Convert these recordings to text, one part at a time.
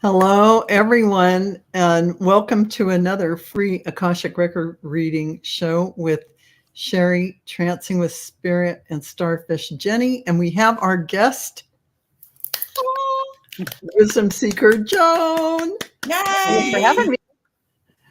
Hello, everyone, and welcome to another free Akashic Record reading show with Sherry, Trancing with Spirit, and Starfish Jennie. And we have our guest, Wisdom Seeker Joan. Thanks for having me.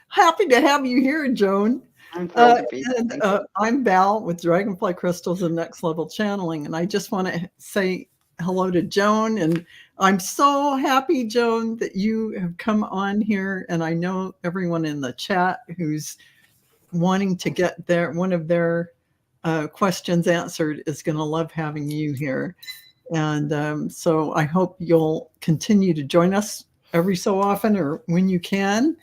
Happy to have you here, Joan. I'm thrilled to be here. I'm Val with Dragonfly Crystals and Next Level Channeling. And I just want to say hello to Joan. And I'm so happy, Joan, that you have come on here. And I know everyone in the chat who's wanting to get one of their questions answered is going to love having you here. And so I hope you'll continue to join us every so often or when you can.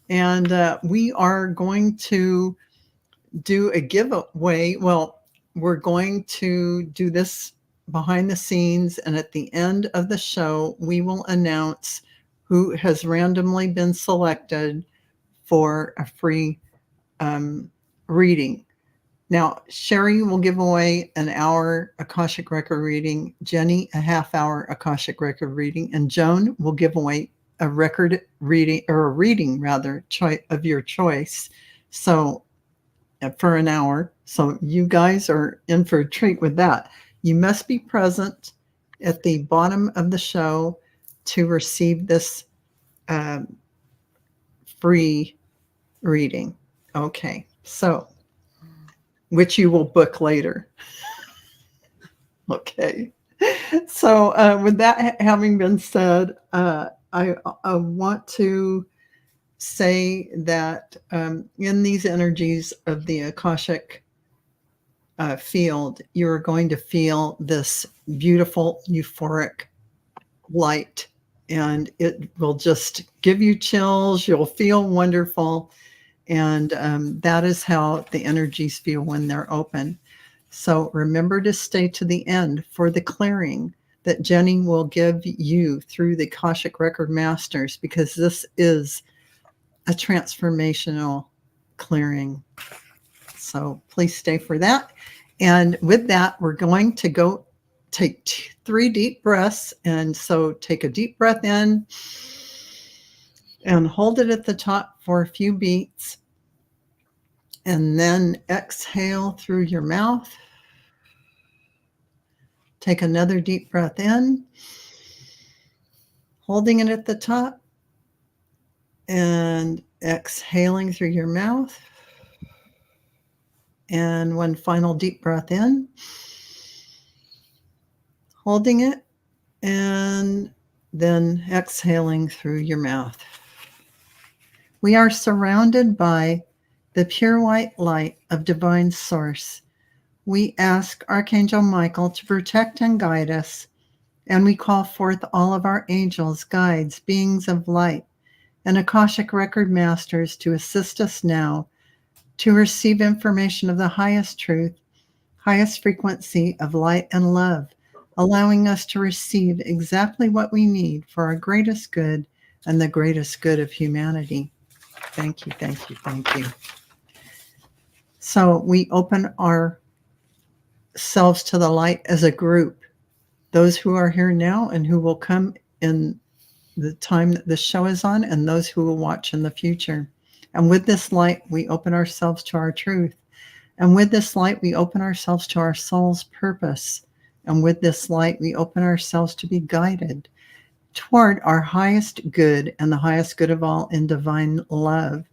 And we are going to do a giveaway. Well, we're going to do this behind the scenes, and at the end of the show, we will announce who has randomly been selected for a free reading. Now, Sherry will give away an hour Akashic Record reading, Jennie a half-hour Akashic Record reading, and Joan will give away a record reading, or a reading rather, of your choice. So for an hour. So you guys are in for a treat with that. You must be present at the bottom of the show to receive this free reading. Okay, so which you will book later. Okay. So with that having been said, I want to say that in these energies of the Akashic field, you're going to feel this beautiful, euphoric light, and it will just give you chills. You'll feel wonderful. And that is how the energies feel when they're open. So remember to stay to the end for the clearing that Jennie will give you through the Akashic Record Masters, because this is a transformational clearing. So please stay for that. And with that, we're going to go take 3 deep breaths. And so take a deep breath in and hold it at the top for a few beats. And then exhale through your mouth. Take another deep breath in, holding it at the top, and exhaling through your mouth. And one final deep breath in, holding it, and then exhaling through your mouth. We are surrounded by the pure white light of divine source. We ask Archangel Michael to protect and guide us, and we call forth all of our angels, guides, beings of light, and Akashic Record Masters to assist us now to receive information of the highest truth, highest frequency of light and love, allowing us to receive exactly what we need for our greatest good and the greatest good of humanity. Thank you, thank you, thank you. So we open ourselves to the light as a group, those who are here now and who will come in the time that the show is on, and those who will watch in the future. And with this light, we open ourselves to our truth. And with this light, we open ourselves to our soul's purpose. And with this light, we open ourselves to be guided toward our highest good and the highest good of all in divine love.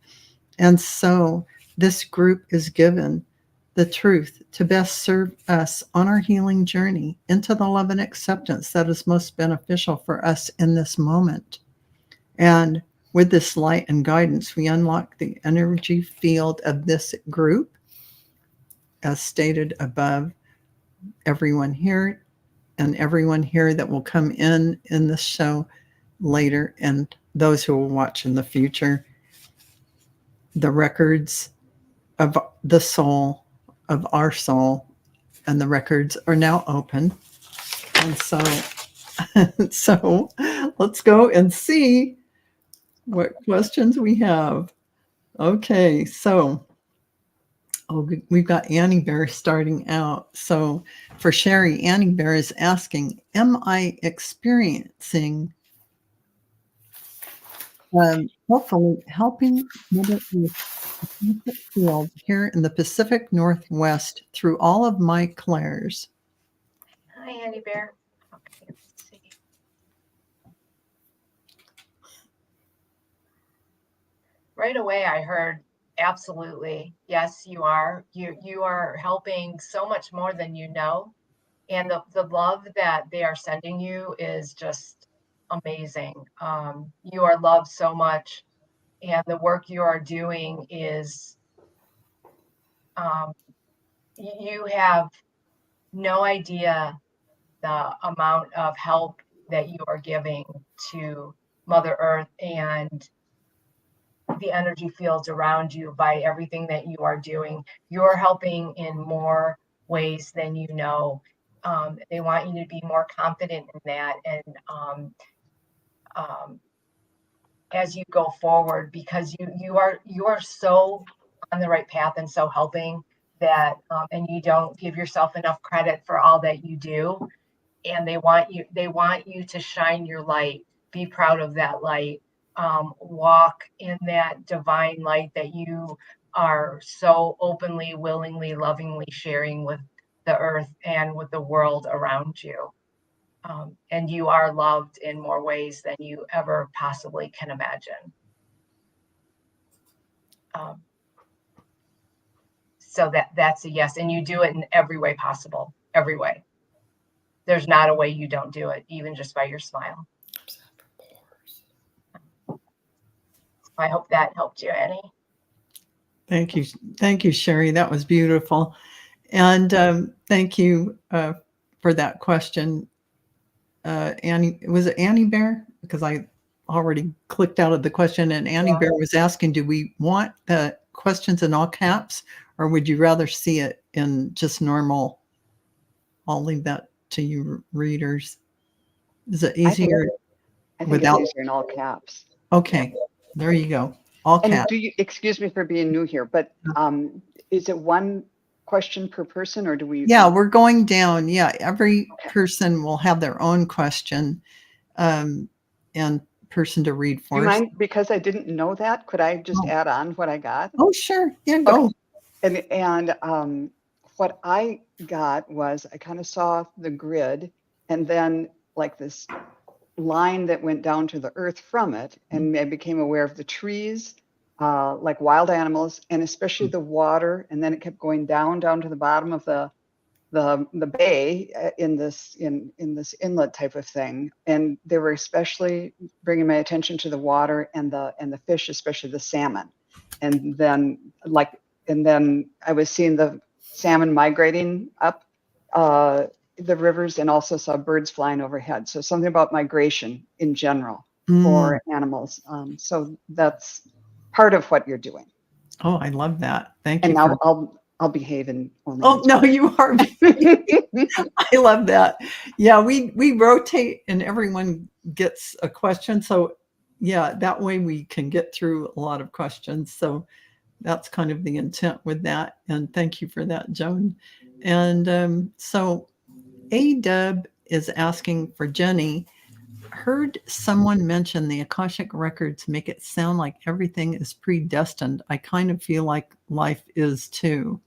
And so this group is given the truth to best serve us on our healing journey into the love and acceptance that is most beneficial for us in this moment. And with this light and guidance, we unlock the energy field of this group, as stated above. Everyone here and everyone here that will come in this show later, and those who will watch in the future, the records of the soul, of our soul, and the records are now open. And so let's go and see what questions we have. Okay, so we've got Annie Bear starting out. So for Sherry, Annie Bear is asking, am I experiencing hopefully helping Mother Earth field here in the Pacific Northwest through all of my clairs. Hi, Andy Bear. Okay, let's see. Right away, I heard absolutely. Yes, you are. You are helping so much more than you know. And the love that they are sending you is just amazing. You are loved so much, and the work you are doing is you have no idea the amount of help that you are giving to Mother Earth and the energy fields around you by everything that you are doing. You're helping in more ways than you know. They want you to be more confident in that, and as you go forward, because you are so on the right path and so helping that, and you don't give yourself enough credit for all that you do. And they want you to shine your light, be proud of that light, walk in that divine light that you are so openly, willingly, lovingly sharing with the earth and with the world around you. And you are loved in more ways than you ever possibly can imagine. So that's a yes, and you do it in every way possible, every way. There's not a way you don't do it, even just by your smile. I hope that helped you, Annie. Thank you, Sherry. That was beautiful, and thank you for that question, Annie. Was it Annie Bear? Because I already clicked out of the question, and Annie Bear was asking, do we want the questions in all caps, or would you rather see it in just normal? I'll leave that to you readers. Is it easier? I think it's easier in all caps. Okay, there you go. All caps. And do you, excuse me for being new here, but is it one question per person, or do we? Yeah, we're going down. Yeah, every person will have their own question and person to read for. Do you mind, because I didn't know that, could I just add on what I got? Oh, sure. Yeah, go. Okay. And what I got was, I kind of saw the grid and then like this line that went down to the earth from it, and I became aware of the trees, like wild animals, and especially the water, and then it kept going down to the bottom of the bay in this inlet type of thing, and they were especially bringing my attention to the water and the fish, especially the salmon, and then I was seeing the salmon migrating up the rivers, and also saw birds flying overhead. So something about migration in general for animals. So that's part of what you're doing. Oh, I love that. Thank you. And now I'll behave and only. Oh no, you are. I love that. Yeah, we rotate and everyone gets a question. So yeah, that way we can get through a lot of questions. So that's kind of the intent with that. And thank you for that, Joan. And so A-Dub is asking for Jennie. Heard someone mention the Akashic records make it sound like everything is predestined. I kind of feel like life is too.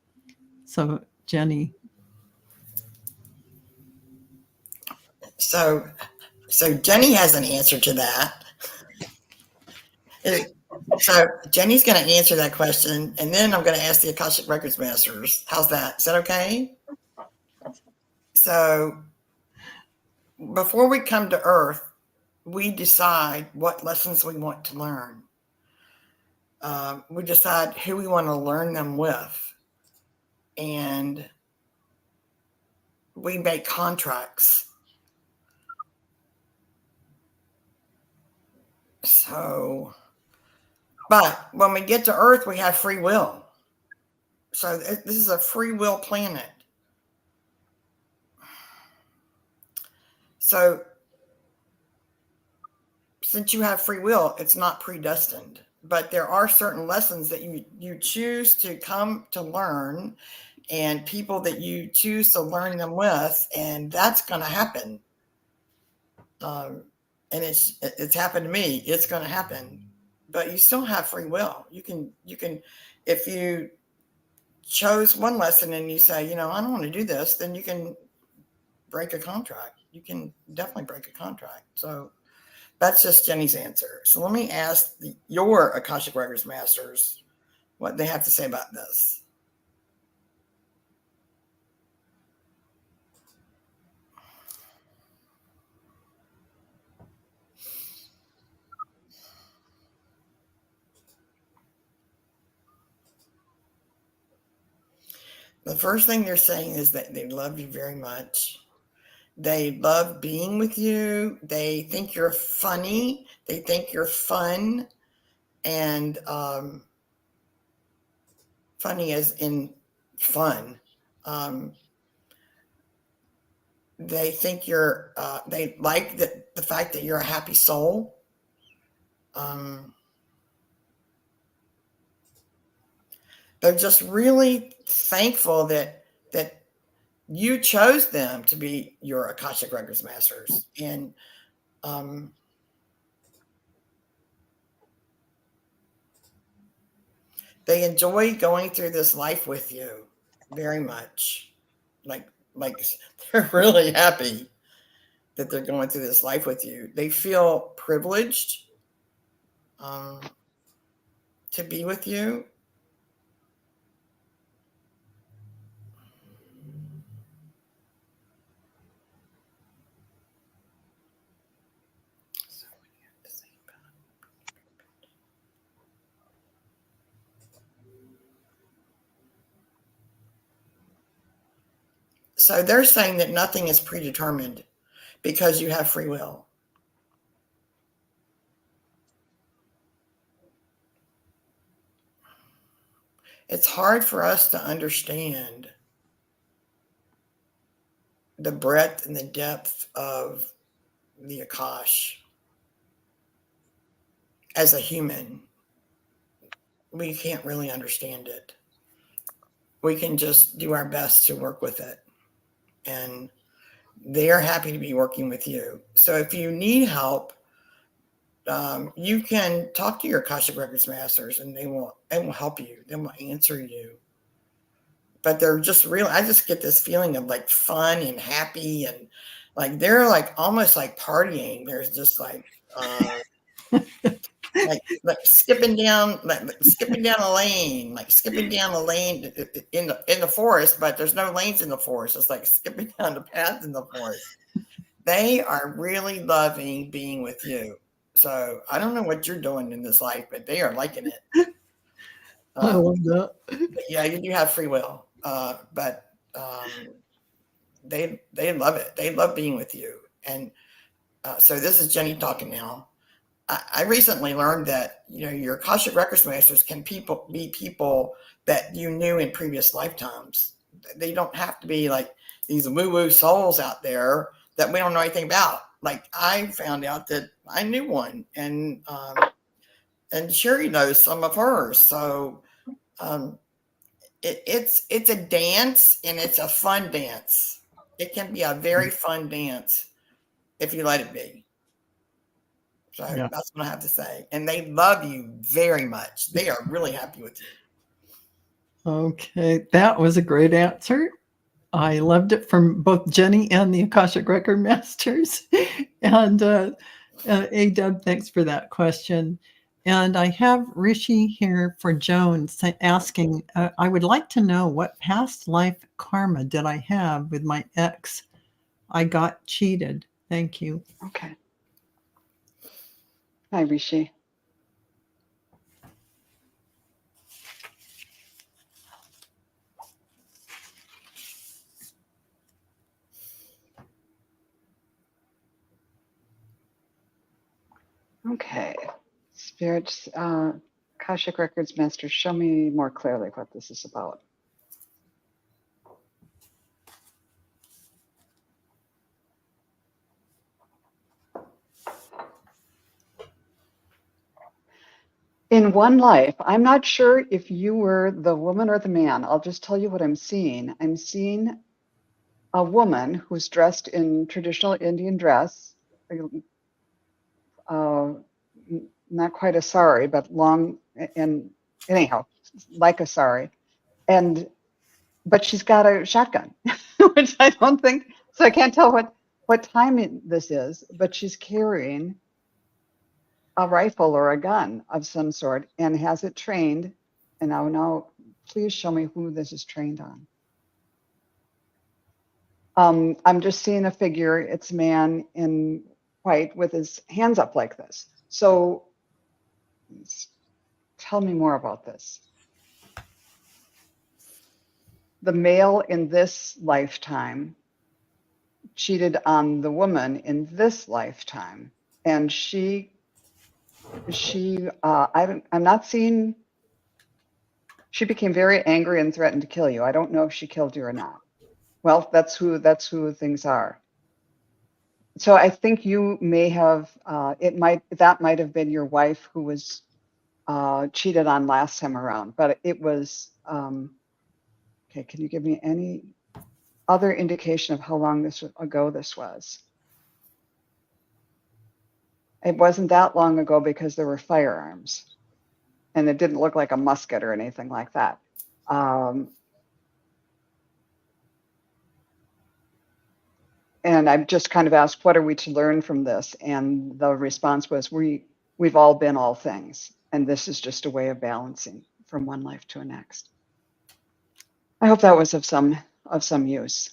So Jennie. So Jennie has an answer to that. So Jennie's going to answer that question, and then I'm going to ask the Akashic Records Masters. How's that? Is that okay? So before we come to Earth, we decide what lessons we want to learn. We decide who we want to learn them with. And we make contracts. So, but when we get to Earth, we have free will. So this is a free will planet. So since you have free will, it's not predestined, but there are certain lessons that you choose to come to learn, and people that you choose to learn them with, and that's going to happen. And it's happened to me. It's going to happen. but you still have free will. You can, if you chose one lesson and you say, I don't want to do this, then you can break a contract. You can definitely break a contract. So that's just Jennie's answer. So let me ask your Akashic Records Masters what they have to say about this. The first thing they're saying is that they love you very much. They love being with you. They think you're funny. They think you're fun. And funny as in fun. They think you're, they like the fact that you're a happy soul. They're just really thankful that you chose them to be your Akashic Records Masters. And they enjoy going through this life with you very much. Like they're really happy that they're going through this life with you. They feel privileged to be with you. So they're saying that nothing is predetermined because you have free will. It's hard for us to understand the breadth and the depth of the Akash as a human. We can't really understand it. We can just do our best to work with it. And they are happy to be working with you. So if you need help, you can talk to your Akashic Records Masters and they will help you. They will answer you. But they're just real. I just get this feeling of like fun and happy, and like they're like almost like partying. There's just like like skipping down a lane, in the forest, but there's no lanes in the forest. It's like skipping down the path in the forest. They are really loving being with you. So I don't know what you're doing in this life, but they are liking it. I love that. Yeah, you do have free will, but they love it. They love being with you. And so this is Jennie talking now. I recently learned that your Akashic Records Masters can be people that you knew in previous lifetimes. They don't have to be like these woo-woo souls out there that we don't know anything about. Like I found out that I knew one, and Sherry knows some of hers. So it's a dance, and it's a fun dance. It can be a very fun dance if you let it be. So yeah. That's what I have to say. And they love you very much. They are really happy with you. Okay, that was a great answer. I loved it from both Jennie and the Akashic Record Masters. And A-Dub, thanks for that question. And I have Rishi here for Joan asking, I would like to know what past life karma did I have with my ex? I got cheated. Thank you. Okay. Hi, Rishi. Okay. Spirits, Akashic Records Master, show me more clearly what this is about. In one life, I'm not sure if you were the woman or the man. I'll just tell you what I'm seeing. I'm seeing a woman who's dressed in traditional Indian dress, not quite a sari, but long, and anyhow, like a sari. But she's got a shotgun, which I don't think, so I can't tell what time this is, but she's carrying a rifle or a gun of some sort and has it trained. And now please show me who this is trained on. I'm just seeing a figure. It's a man in white with his hands up like this. So tell me more about this. The male in this lifetime cheated on the woman in this lifetime, and I'm not seeing. She became very angry and threatened to kill you. I don't know if she killed you or not. Well, that's who things are. So I think you may have, that might have been your wife who was cheated on last time around, but it was, okay, can you give me any other indication of how long ago this was? It wasn't that long ago because there were firearms and it didn't look like a musket or anything like that. And I just kind of asked, what are we to learn from this? And the response was, we've all been all things. And this is just a way of balancing from one life to the next. I hope that was of some use.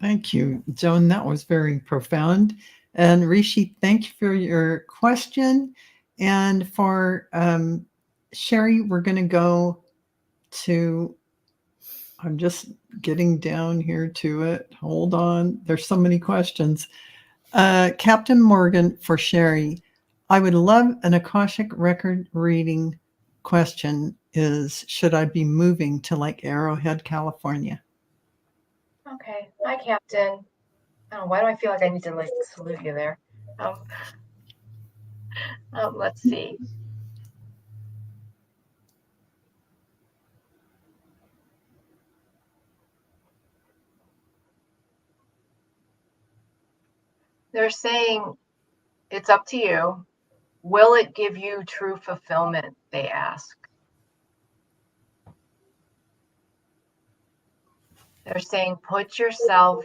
Thank you, Joan. That was very profound. And Rishi, thank you for your question. And for Sherry, we're going to go to, I'm just getting down here to it. Hold on. There's so many questions. Captain Morgan for Sherry. I would love an Akashic record reading. Question is, should I be moving to like Arrowhead, California? Okay. Hi, Captain. Oh, why do I feel like I need to like salute you there? Let's see. They're saying it's up to you. Will it give you true fulfillment? They ask. They're saying put yourself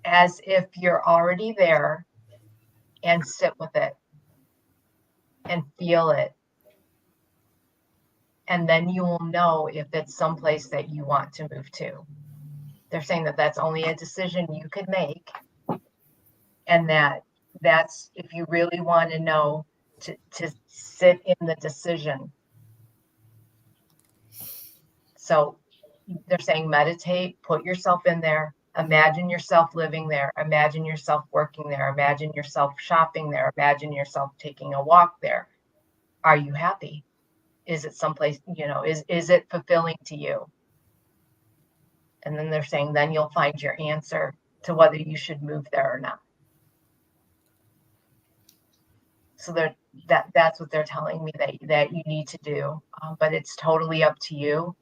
as if you're already there and sit with it and feel it. And then you will know if it's someplace that you want to move to. They're saying that that's only a decision you could make. And that's if you really want to know, to sit in the decision. So they're saying meditate, put yourself in there, imagine yourself living there, imagine yourself working there, imagine yourself shopping there, imagine yourself taking a walk there. Are you happy? Is it someplace, is it fulfilling to you? And then they're saying then you'll find your answer to whether you should move there or not. So that's what they're telling me that you need to do. But it's totally up to you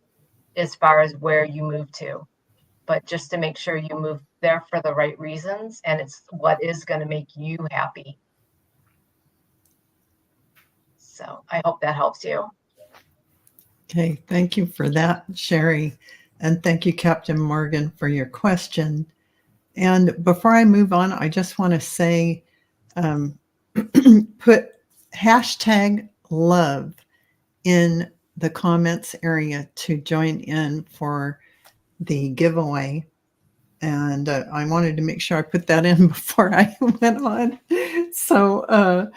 as far as where you move to. But just to make sure you move there for the right reasons, and it's what is going to make you happy. So I hope that helps you. Okay, thank you for that, Sherry. And thank you, Captain Morgan, for your question. And before I move on, I just want to say, put hashtag love in the comments area to join in for the giveaway. And I wanted to make sure I put that in before I went on. So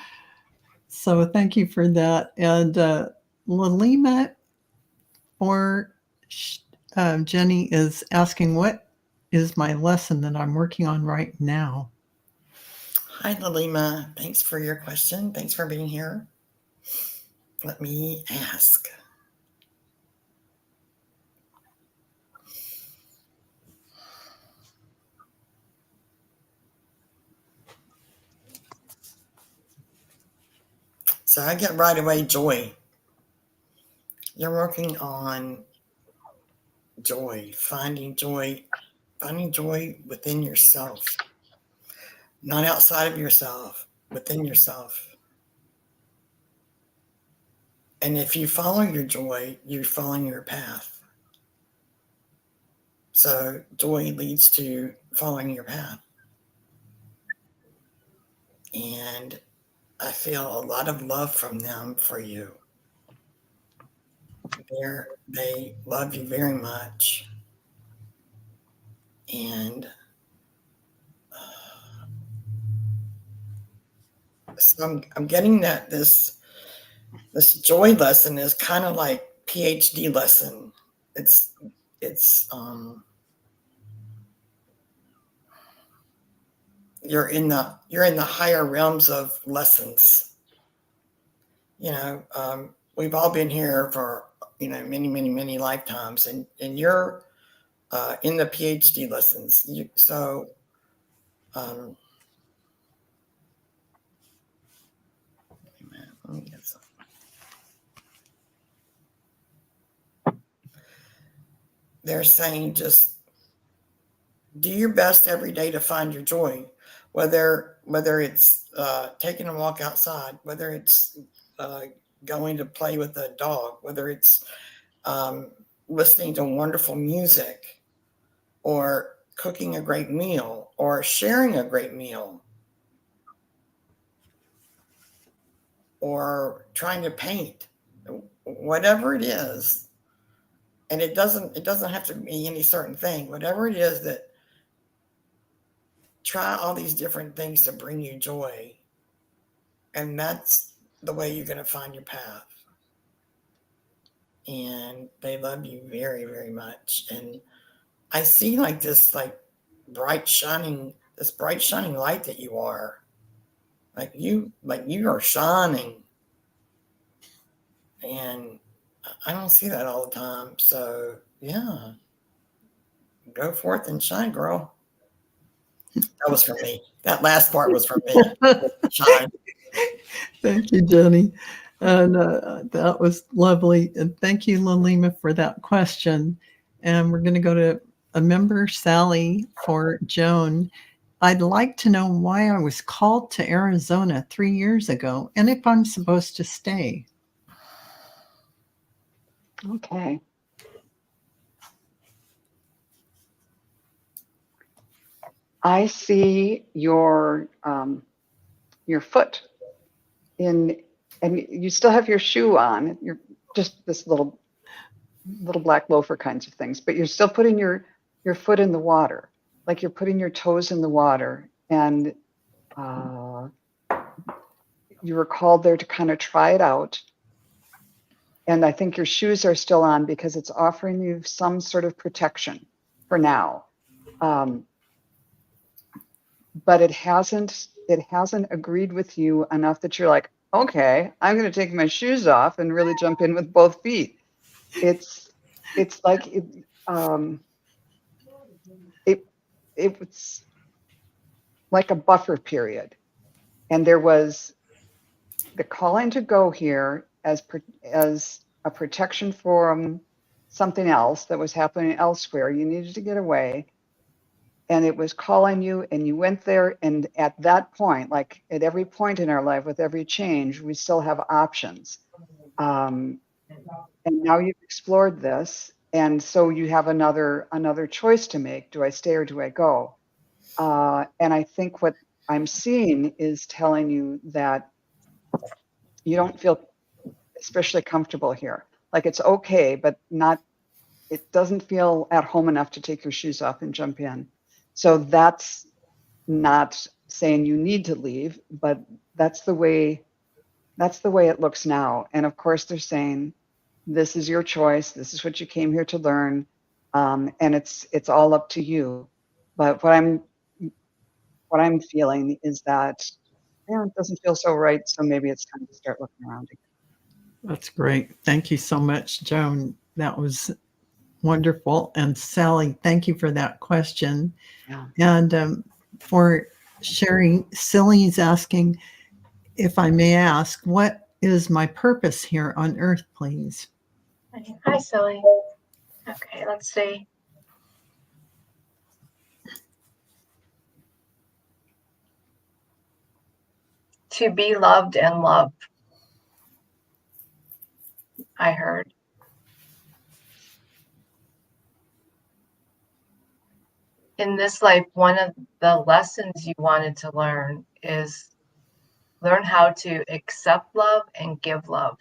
thank you for that. And Lalima or Jennie is asking, what is my lesson that I'm working on right now? Hi, Lalima. Thanks for your question. Thanks for being here. Let me ask. So I get right away joy. You're working on joy, finding joy within yourself, not outside of yourself, within yourself. And if you follow your joy, you're following your path. So joy leads to following your path. And I feel a lot of love from them for you. They love you very much. And so I'm getting that this joy lesson is kind of like PhD lesson. It's you're in the higher realms of lessons. We've all been here for many lifetimes, and you're in the PhD lessons. Let me get some. They're saying just do your best every day to find your joy, whether it's taking a walk outside, whether it's going to play with a dog, whether it's listening to wonderful music, or cooking a great meal, or sharing a great meal, or trying to paint, whatever it is. And it doesn't have to be any certain thing. Whatever it is, that try all these different things to bring you joy. And that's the way you're going to find your path. And they love you very, very much. And I see this bright shining light that you are. Like you are shining. And I don't see that all the time. So yeah. Go forth and shine, girl. That was for me. That last part was for me. Shine. Thank you, Jenny. And that was lovely. And thank you, Lalima, for that question. And we're going to go to a member, Sally, for Joan. I'd like to know why I was called to Arizona 3 years ago and if I'm supposed to stay. Okay. I see your foot and you still have your shoe on. You're just this little black loafer kinds of things, but you're still putting your foot in the water, like you're putting your toes in the water, and you were called there to kind of try it out. And I think your shoes are still on because it's offering you some sort of protection for now. But it hasn't agreed with you enough that you're like, okay, I'm going to take my shoes off and really jump in with both feet. It's like it was like a buffer period, and there was the calling to go here as a protection from something else that was happening elsewhere. You needed to get away. And it was calling you, and you went there. And at that point, like at every point in our life, with every change, we still have options. And now you've explored this, and so you have another choice to make. Do I stay or do I go? And I think what I'm seeing is telling you that you don't feel especially comfortable here. Like it's okay, but it doesn't feel at home enough to take your shoes off and jump in. So that's not saying you need to leave, but that's the way it looks now. And of course they're saying, this is your choice. This is what you came here to learn. And it's all up to you. But what I'm feeling is that it doesn't feel so right. So maybe it's time to start looking around again. That's great. Thank you so much, Joan. That was wonderful. And Sally, thank you for that question. Yeah. And for sharing. Silly's asking, if I may ask, what is my purpose here on earth, please? Hi, Silly. Okay, let's see. To be loved and loved. I heard. In this life, one of the lessons you wanted to learn is learn how to accept love and give love.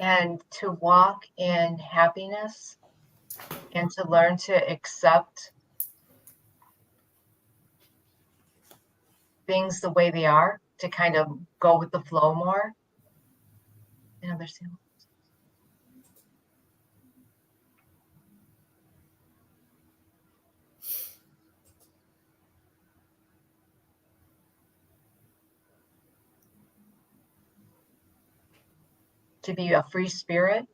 And to walk in happiness and to learn to accept things the way they are, to kind of go with the flow more. To be a free spirit.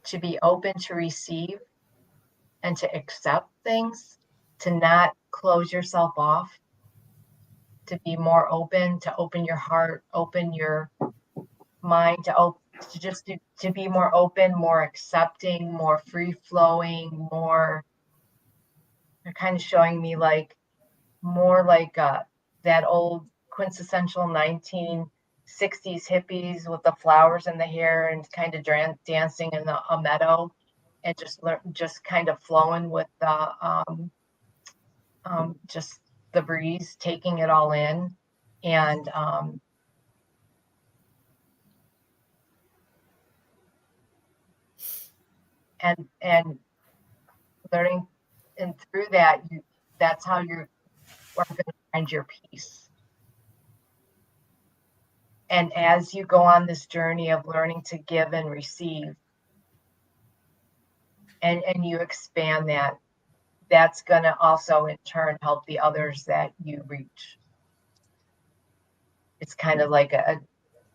To be open to receive and to accept things, to not close yourself off, to be more open, to open your heart, open your mind, to be more open, more accepting, more free flowing, more. They're kind of showing me like more like that old quintessential 1960s hippies with the flowers in the hair and kind of dancing in a meadow, and just kind of flowing with the just the breeze, taking it all in, and and learning, and through that, that's how you're going to find your peace. And as you go on this journey of learning to give and receive, and you expand that, that's going to also in turn help the others that you reach. It's kind of like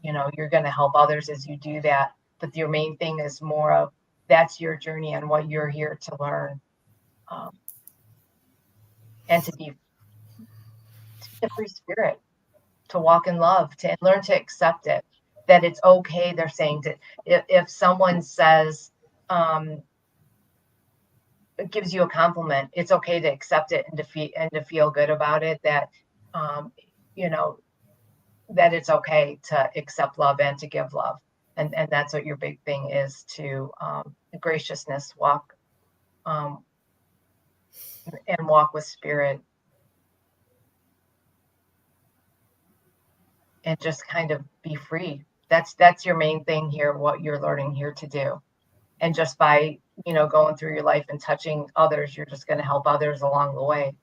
you're going to help others as you do that, but your main thing is more of that's your journey and what you're here to learn, and to be a free spirit, to walk in love, to learn to accept it, that it's okay. They're saying that if someone says, it gives you a compliment, it's okay to accept it and to feel good about it, that that it's okay to accept love and to give love, and that's what your big thing is, to graciousness, walk and walk with spirit, and just kind of be free. That's your main thing here, what you're learning here to do. And just by going through your life and touching others, you're just going to help others along the way.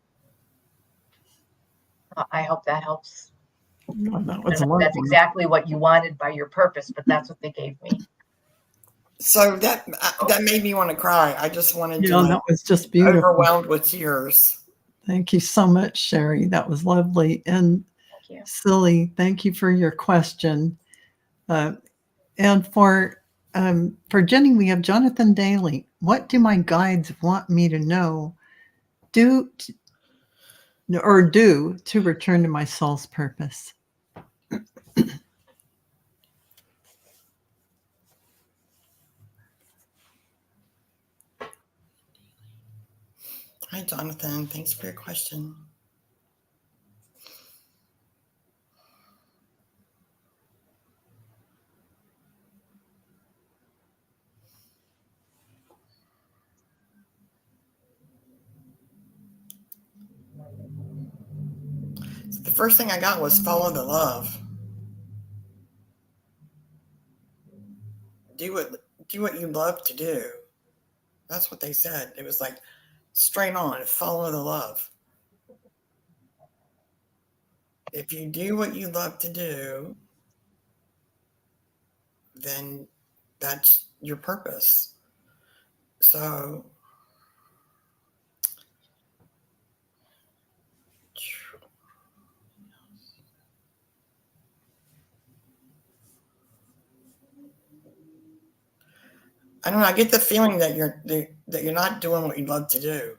I hope that helps. No, that was that's exactly what you wanted by your purpose, but that's what they gave me. So that made me want to cry. I just wanted to. That was just beautiful. Overwhelmed with tears. Thank you so much, Sherry. That was lovely. And Silly, thank you for your question. And for Jennie, we have Jonathan Daly. What do my guides want me to know? Do to return to my soul's purpose? Hi, Jonathan. Thanks for your question. So the first thing I got was follow the love. Do what you love to do. That's what they said. It was like straight on, follow the love. If you do what you love to do, then that's your purpose. So I don't know. I get the feeling that you're not doing what you love to do.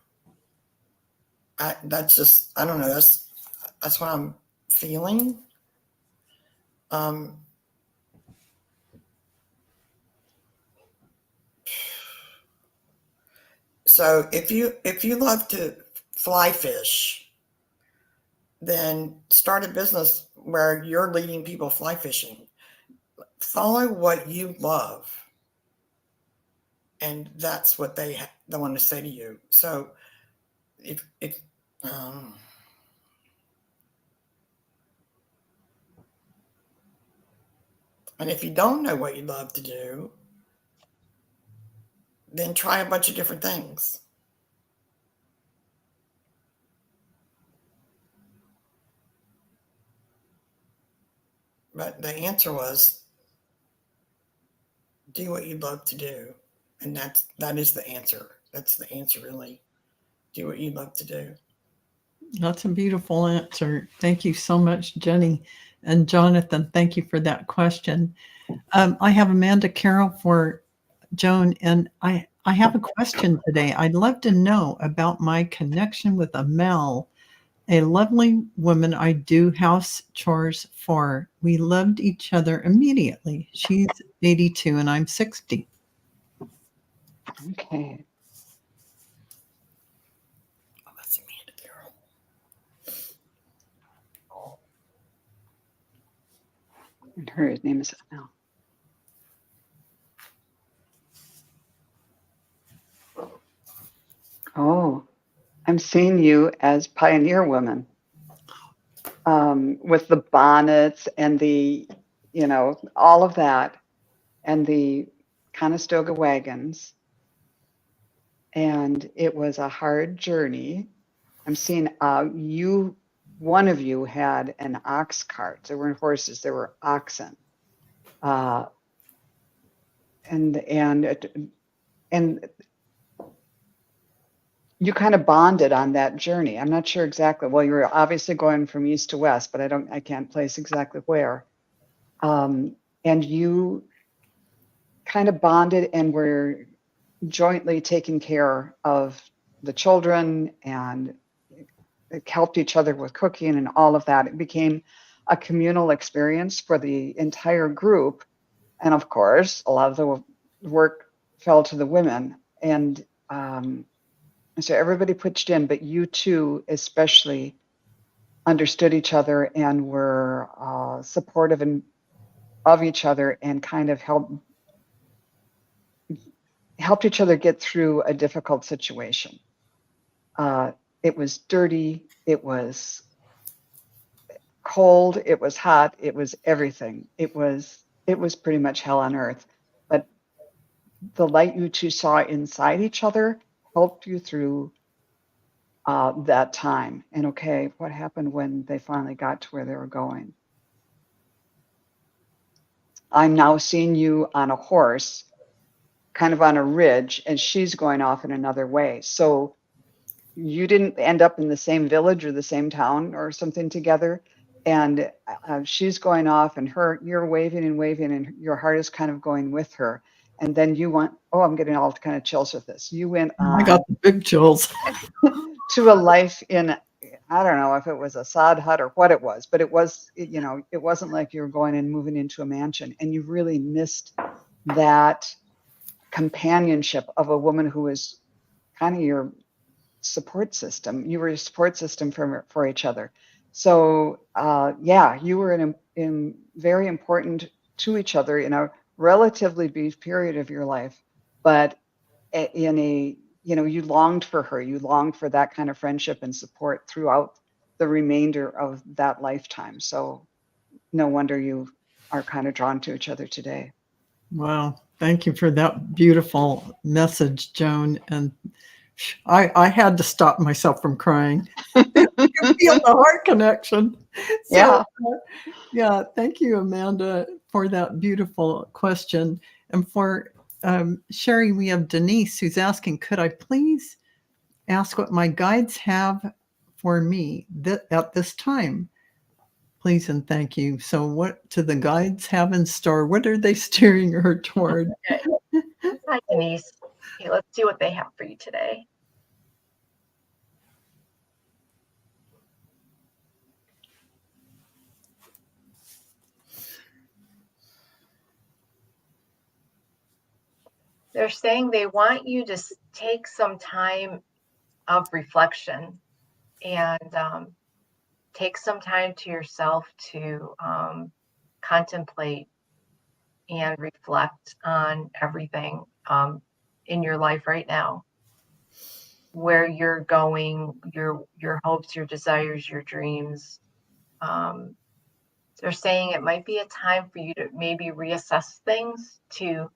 That's just, I don't know. That's what I'm feeling. So if you love to fly fish, then start a business where you're leading people fly fishing. Follow what you love, and that's what they want to say to you. So if and if you don't know what you love to do, then try a bunch of different things. But the answer was, do what you love to do. And that is the answer. That's the answer, really. Do what you love to do. That's a beautiful answer. Thank you so much, Jennie. And Jonathan, thank you for that question. I have Amanda Carroll for Joan, and I have a question today. I'd love to know about my connection with Amel, a lovely woman I do house chores for. We loved each other immediately. She's 82 and I'm 60. Okay. Oh, that's Amanda Carroll. And her name is Al. Oh, I'm seeing you as pioneer women, with the bonnets and the, all of that, and the Conestoga wagons. And it was a hard journey. I'm seeing one of you had an ox cart. There weren't horses, there were oxen. And you kind of bonded on that journey. I'm not sure exactly. Well, you were obviously going from east to west, but I can't place exactly where. And you kind of bonded and were jointly taking care of the children and helped each other with cooking and all of that. It became a communal experience for the entire group. And of course, a lot of the work fell to the women. And so everybody pitched in, but you two especially understood each other and were supportive of each other and kind of helped each other get through a difficult situation. It was dirty, it was cold, it was hot, it was everything. It was pretty much hell on earth. But the light you two saw inside each other helped you through that time. And okay, what happened when they finally got to where they were going? I'm now seeing you on a horse, kind of on a ridge, and she's going off in another way. So you didn't end up in the same village or the same town or something together. And she's going off and you're waving and waving and your heart is kind of going with her. And then you went, oh, I'm getting all kind of chills with this. You went on I got the big chills. to a life in, I don't know if it was a sod hut or what it was, but it wasn't like you were going and moving into a mansion. And you really missed that companionship of a woman who was kind of your support system. You were a support system for each other. So you were very important to each other in a relatively brief period of your life, but you longed for her. You longed for that kind of friendship and support throughout the remainder of that lifetime. So no wonder you are kind of drawn to each other today. Wow. Thank you for that beautiful message, Joan. And I had to stop myself from crying. You feel the heart connection. So, yeah. Thank you, Amanda, for that beautiful question. And for Sherry, we have Denise who's asking, could I please ask what my guides have for me at this time? Please and thank you. So what do the guides have in store? What are they steering her toward? Okay. Hi, Denise. Okay, let's see what they have for you today. They're saying they want you to take some time of reflection and take some time to yourself to contemplate and reflect on everything in your life right now, where you're going, your hopes, your desires, your dreams. They're saying it might be a time for you to maybe reassess things, to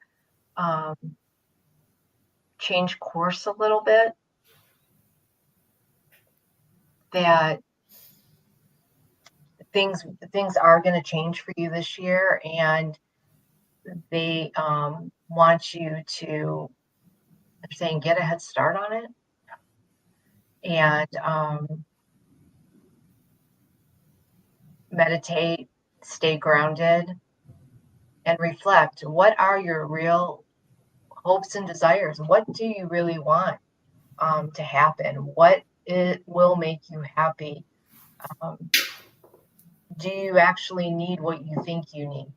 change course a little bit, that things are going to change for you this year, and they want you to, they're saying, get a head start on it, and meditate, stay grounded, and reflect. What are your real hopes and desires? What do you really want to happen? What it will make you happy? Do you actually need what you think you need?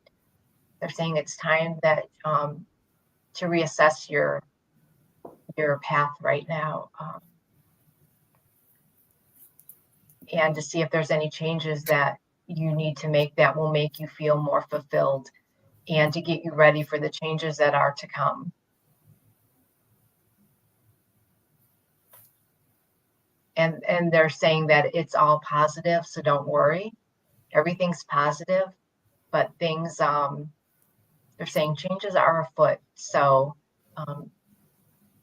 They're saying it's time that to reassess your path right now, and to see if there's any changes that you need to make that will make you feel more fulfilled, and to get you ready for the changes that are to come. And they're saying that it's all positive, so don't worry. Everything's positive, but things, they're saying changes are afoot. So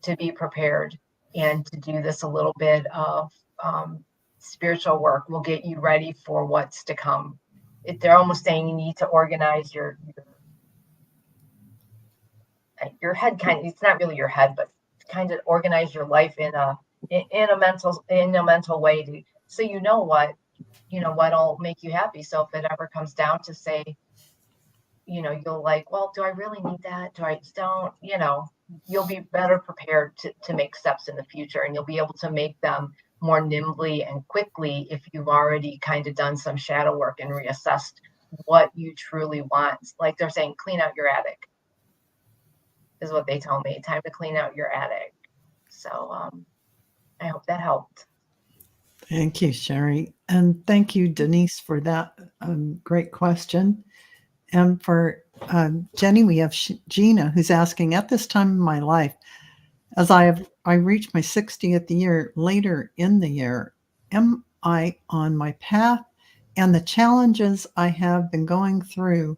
to be prepared and to do this a little bit of spiritual work will get you ready for what's to come. They're almost saying you need to organize your head, kind of, it's not really your head, but kind of organize your life in a mental way, so you know what'll make you happy. So if it ever comes down to, say, you'll like, well, do I really need that? Do I don't? You'll be better prepared to make steps in the future, and you'll be able to make them more nimbly and quickly if you've already kind of done some shadow work and reassessed what you truly want. Like they're saying, clean out your attic is what they told me. Time to clean out your attic. So I hope that helped. Thank you, Sherry. And thank you, Denise, for that great question. And for Jennie, we have Gina, who's asking, at this time in my life, as I reach my 60th year later in the year, am I on my path? And the challenges I have been going through,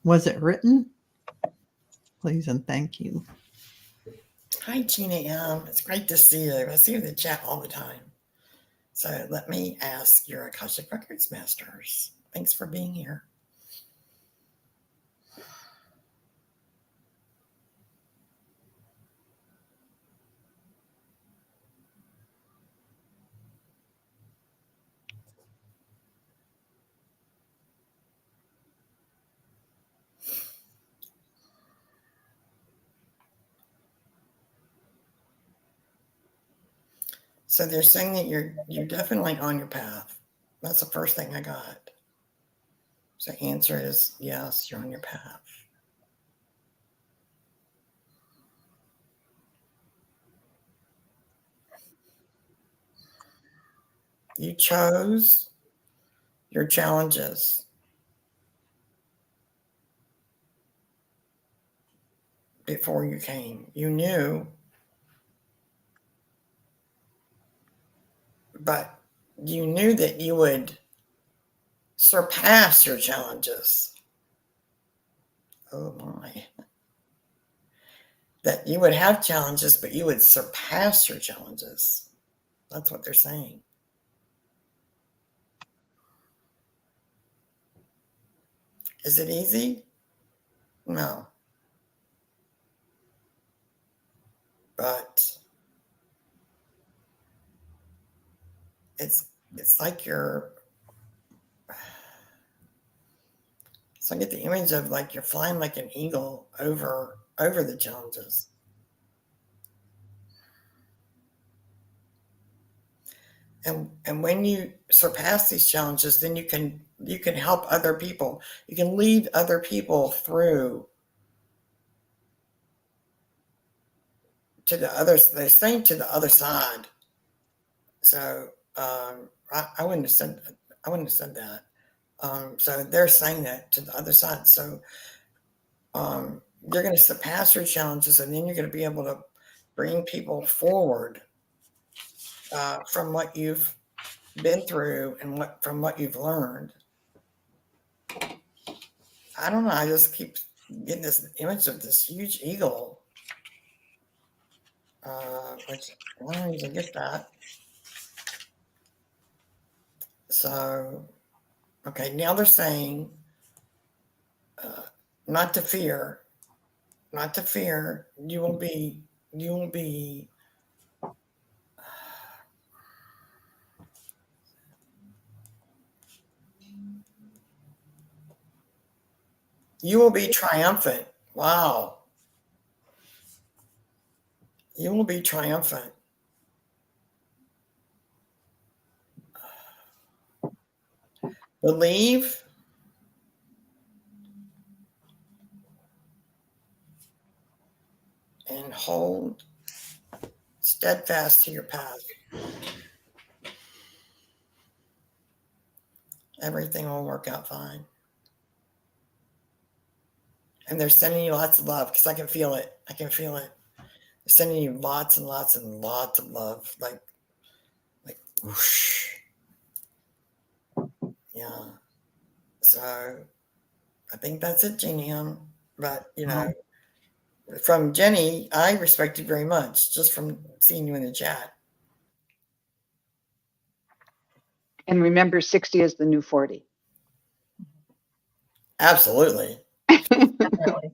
was it written? Please and thank you. Hi, Gina. It's great to see you. I see you in the chat all the time. So let me ask your Akashic Records Masters. Thanks for being here. So they're saying that you're definitely on your path. That's the first thing I got. So the answer is yes, you're on your path. You chose your challenges. Before you came, you knew, but you knew that you would surpass your challenges. Oh my. That you would have challenges, but you would surpass your challenges. That's what they're saying. Is it easy? No. But it's like so I get the image of like you're flying like an eagle over the challenges. And when you surpass these challenges, then you can help other people. You can lead other people through to the others. They're saying to the other side. So I wouldn't have said that. So they're saying that to the other side. So you're going to surpass your challenges, and then you're going to be able to bring people forward from what you've been through and from what you've learned. I don't know. I just keep getting this image of this huge eagle, which I don't even get that. So, okay, now they're saying not to fear, not to fear. You will be. You will be triumphant. Wow. You will be triumphant. Believe. And hold steadfast to your path. Everything will work out fine. And they're sending you lots of love because I can feel it. I can feel it. They're sending you lots and lots and lots of love. Like whoosh. Yeah. So I think that's it, Jennie. But, from Jennie, I respect you very much just from seeing you in the chat. And remember, 60 is the new 40. Absolutely. Definitely.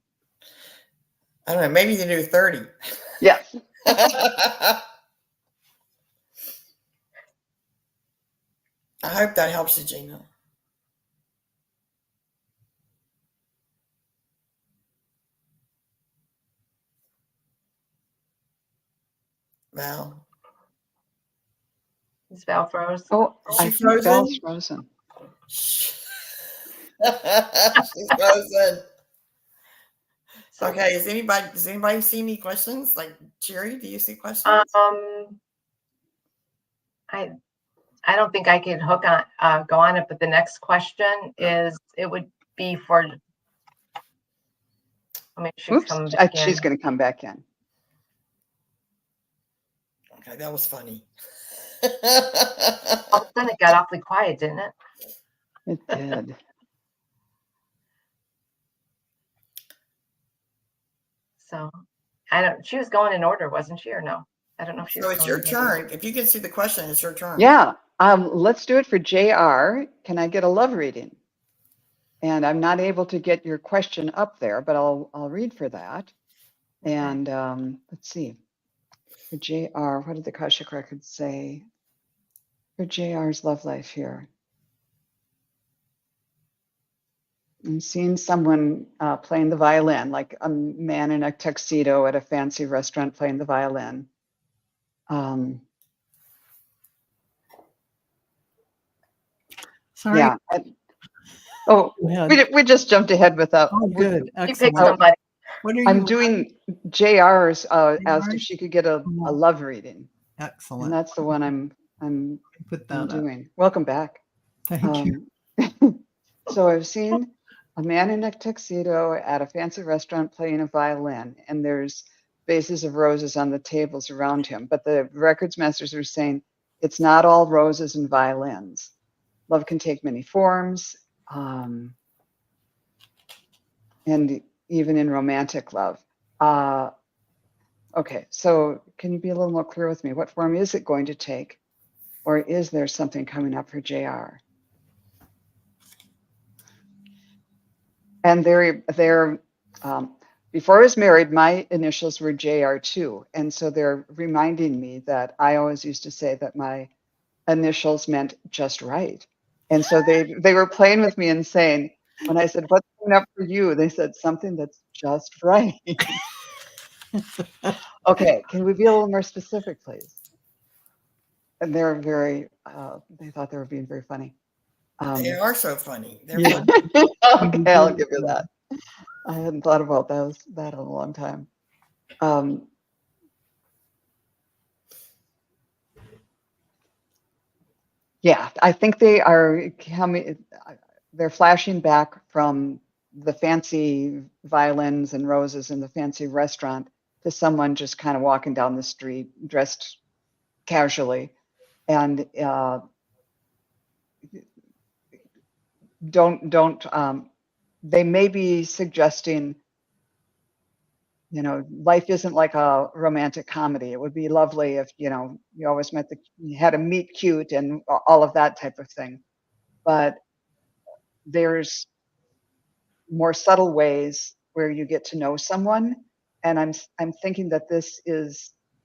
I don't know. Maybe the new 30. Yes. I hope that helps you, Gina. Val. Is Val froze? Oh, Is she I think frozen? Val's frozen. She's frozen. So, Okay. Does anybody see any questions? Like Cherry, do you see questions? I don't think I can go on it, but the next question is, it would be for, she's coming Oops, back in. she's going to come back in. Okay, that was funny. All of a sudden it got awfully quiet, didn't it? It did. So she was going in order, wasn't she, or no? I don't know if she was. So it's your turn. If you can see the question, it's your turn. Yeah. Let's do it for JR. Can I get a love reading? And I'm not able to get your question up there, but I'll read for that. And let's see. For JR, what did the Akashic records say? For JR's love life here. I'm seeing someone playing the violin, like a man in a tuxedo at a fancy restaurant playing the violin. Sorry. Yeah. We just jumped ahead without. Oh, good. You picked Excellent. somebody. What are I'm you? doing JR's asked if she could get a love reading. Excellent. And that's the one I'm Put that doing. Welcome back. Thank you. So I've seen a man in a tuxedo at a fancy restaurant playing a violin, and there's vases of roses on the tables around him. But the records masters are saying it's not all roses and violins. Love can take many forms, and even in romantic love. Okay, so can you be a little more clear with me? What form is it going to take? Or is there something coming up for JR? And before I was married, my initials were JR too. And so they're reminding me that I always used to say that my initials meant just right. And so they were playing with me and saying, when I said, what's coming up for you? They said something that's just right. Okay, can we be a little more specific, please? And they're very, they thought they were being very funny. They are so funny. They're Yeah. funny. Okay, I'll give you that. I hadn't thought about that in a long time. Yeah, I think they are coming. They're flashing back from the fancy violins and roses in the fancy restaurant to someone just kind of walking down the street dressed casually, and don't. They may be suggesting, life isn't like a romantic comedy. It would be lovely if, you always you had a meet cute and all of that type of thing. But there's more subtle ways where you get to know someone. And I'm thinking that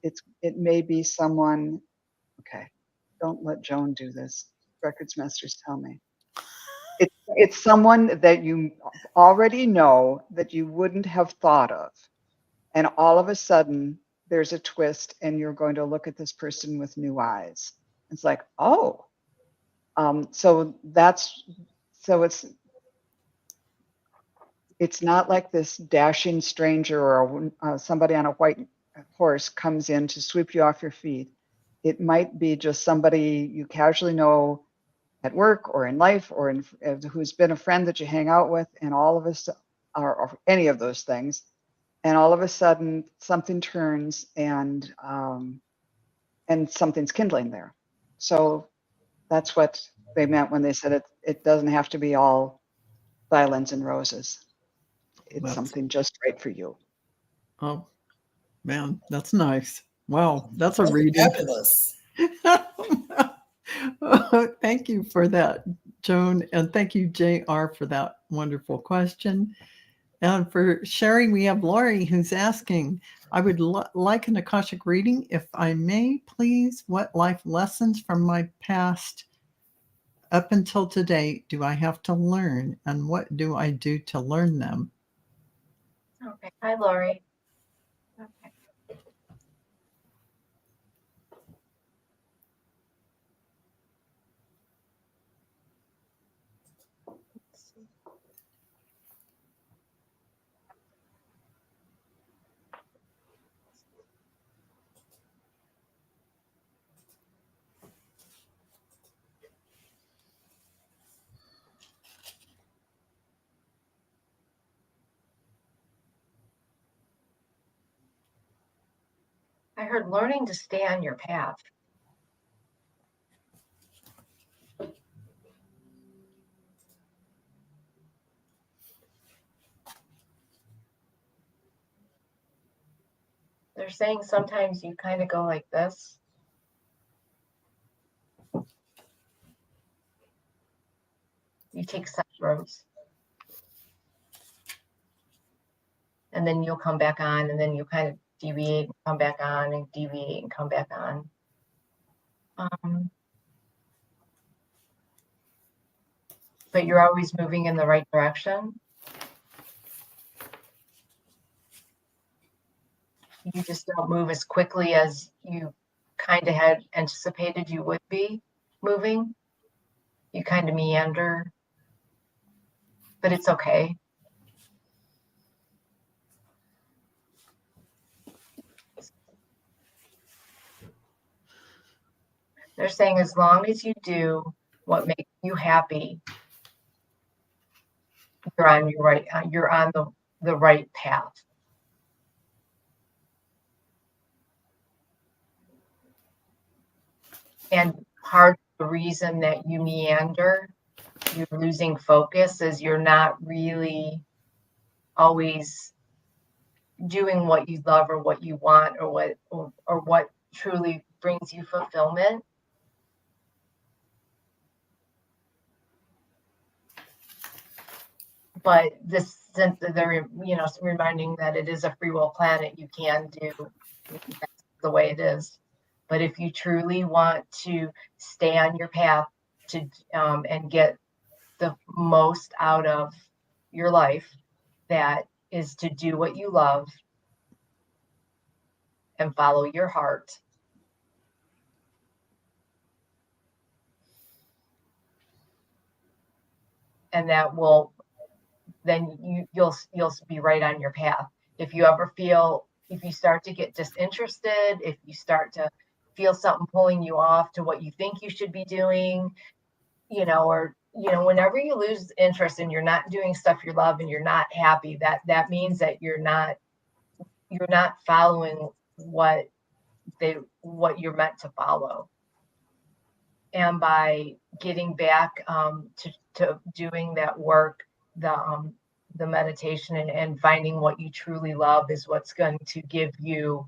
it may be someone. Okay, don't let Joan do this. Records masters tell me. It's someone that you already know that you wouldn't have thought of. And all of a sudden there's a twist and you're going to look at this person with new eyes. It's like, oh, so it's not like this dashing stranger or somebody on a white horse comes in to sweep you off your feet. It might be just somebody you casually know at work or in life or who's been a friend that you hang out with, and all of us or any of those things. And all of a sudden something turns and something's kindling there. So that's what they meant when they said it doesn't have to be all violins and roses. It's something just right for you. Oh, man, that's nice. Wow, that's a reading. Fabulous. Thank you for that, Joan, and thank you, JR, for that wonderful question. And for sharing, we have Lori who's asking, I would like an Akashic reading, if I may, please. What life lessons from my past up until today do I have to learn, and what do I do to learn them? Okay. Hi, Lori. Okay. Let's see. I heard learning to stay on your path. They're saying sometimes you kind of go like this. You take side roads. And then you'll come back on, and then you kind of deviate and come back on and deviate and come back on. But you're always moving in the right direction. You just don't move as quickly as you kind of had anticipated you would be moving. You kind of meander, but it's okay. They're saying as long as you do what makes you happy, you're on the right path. And part of the reason that you meander, you're losing focus, is you're not really always doing what you love or what you want or what truly brings you fulfillment. But they're reminding that it is a free will planet. You can do, that's the way it is. But if you truly want to stay on your path to and get the most out of your life, that is to do what you love and follow your heart. And that will, then you'll be right on your path. If you start to get disinterested, if you start to feel something pulling you off to what you think you should be doing, or, whenever you lose interest and you're not doing stuff you love and you're not happy, that means that you're not following what you're meant to follow. And by getting back to doing that work, the meditation and finding what you truly love is what's going to give you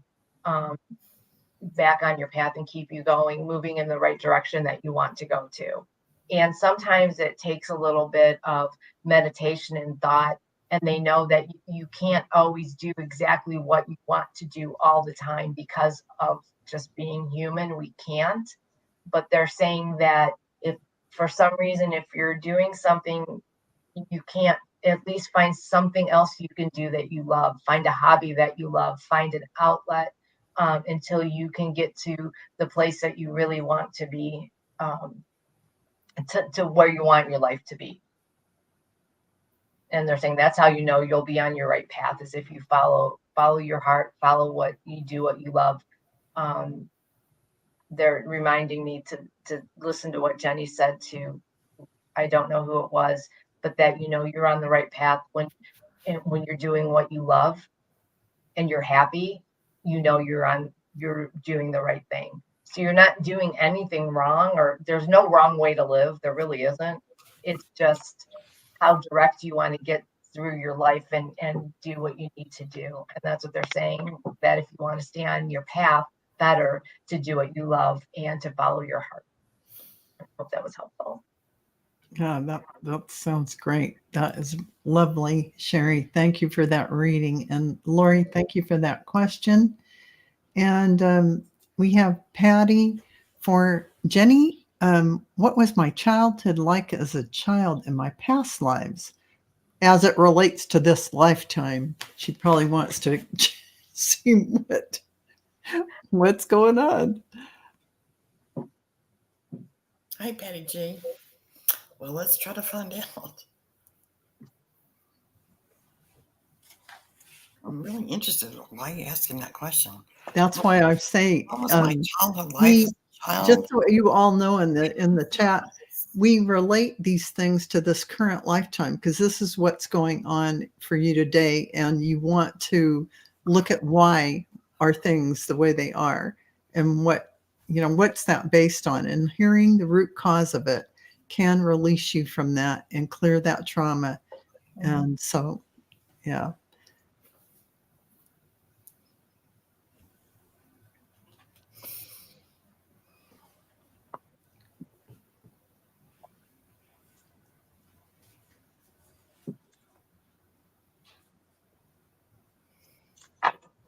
back on your path and keep you going, moving in the right direction that you want to go to. And sometimes it takes a little bit of meditation and thought, and they know that you can't always do exactly what you want to do all the time because of just being human. We can't. But they're saying that if for some reason, if you're doing something you can't, at least find something else you can do that you love. Find a hobby that you love. Find an outlet until you can get to the place that you really want to be, to where you want your life to be. And they're saying that's how you know you'll be on your right path, is if you follow your heart, follow what you do, what you love. They're reminding me to listen to what Jennie said to, I don't know who it was, but that you're on the right path when you're doing what you love and you're happy, you're doing the right thing. So you're not doing anything wrong, or there's no wrong way to live. There really isn't. It's just how direct you want to get through your life and do what you need to do. And that's what they're saying, that if you want to stay on your path, better to do what you love and to follow your heart. I hope that was helpful. Yeah, that sounds great. That is lovely, Sherry. Thank you for that reading. And Lori, thank you for that question. And we have Patty for Jennie. What was my childhood like as a child in my past lives as it relates to this lifetime? She probably wants to see what's going on. Hi, Patty G. Well, let's try to find out. I'm really interested in why you're asking that question. That's why I say, what was my childhood life as a child? Just so you all know in the chat, we relate these things to this current lifetime because this is what's going on for you today, and you want to look at why are things the way they are and what's that based on, and hearing the root cause of it can release you from that and clear that trauma. And so, yeah.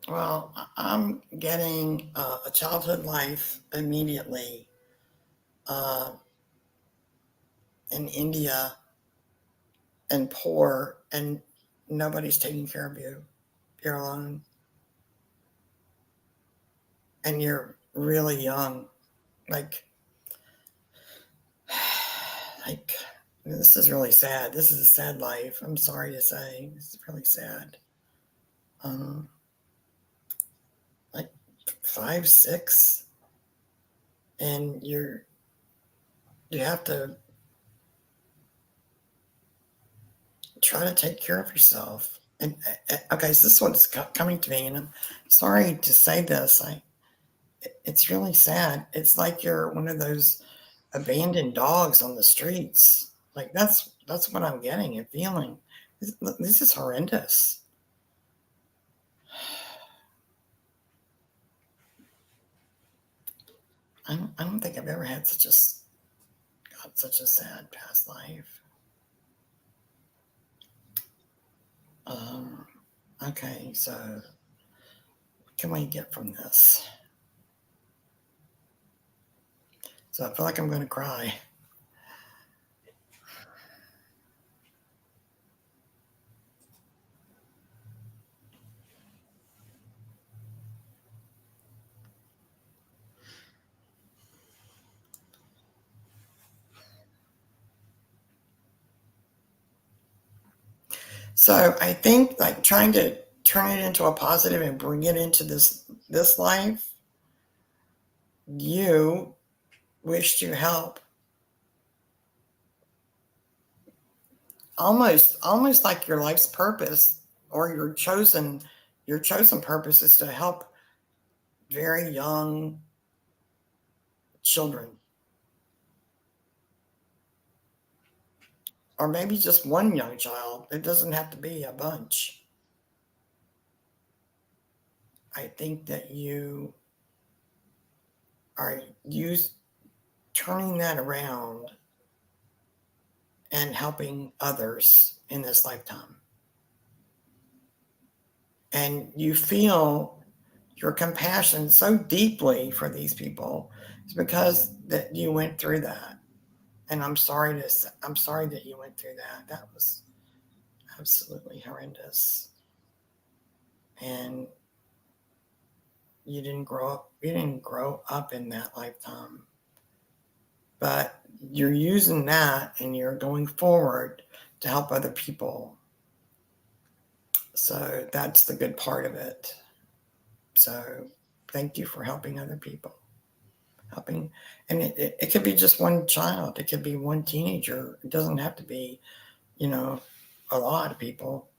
Well, I'm getting a childhood life immediately in India, and poor, and nobody's taking care of you. You're alone. And you're really young. Like, this is really sad. This is a sad life. I'm sorry to say. This is really sad. Like 5, 6, and you have to try to take care of yourself. And okay, so this one's coming to me, and I'm sorry to say this. It's really sad. It's like you're one of those abandoned dogs on the streets. Like that's what I'm getting and feeling. This is horrendous. I don't think I've ever had such a sad past life. Okay, so what can we get from this? So I feel like I'm going to cry. So I think like trying to turn it into a positive and bring it into this life you wish to help. Almost like your life's purpose or your chosen purpose is to help very young children. Or maybe just one young child. It doesn't have to be a bunch. I think that you are turning that around and helping others in this lifetime. And you feel your compassion so deeply for these people. It's because that you went through that. And I'm sorry that you went through that. That was absolutely horrendous. And you didn't grow up in that lifetime. But you're using that and you're going forward to help other people. So that's the good part of it. So thank you for helping other people. And it could be just one child. It could be one teenager. It doesn't have to be, a lot of people.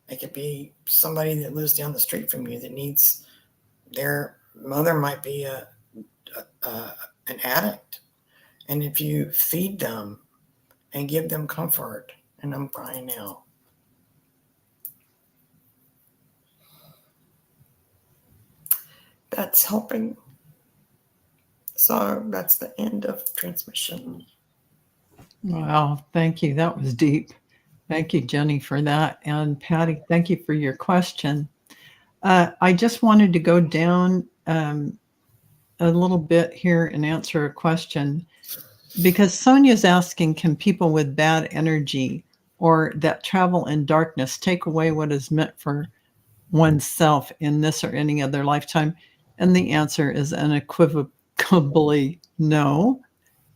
It could be somebody that lives down the street from you that needs, their mother might be an addict. And if you feed them and give them comfort, and I'm crying now. That's helping. So that's the end of transmission. Wow, thank you. That was deep. Thank you, Jennie, for that. And Patty, thank you for your question. I just wanted to go down a little bit here and answer a question, because Sonia's asking, can people with bad energy or that travel in darkness take away what is meant for oneself in this or any other lifetime? And the answer is unequivocally no.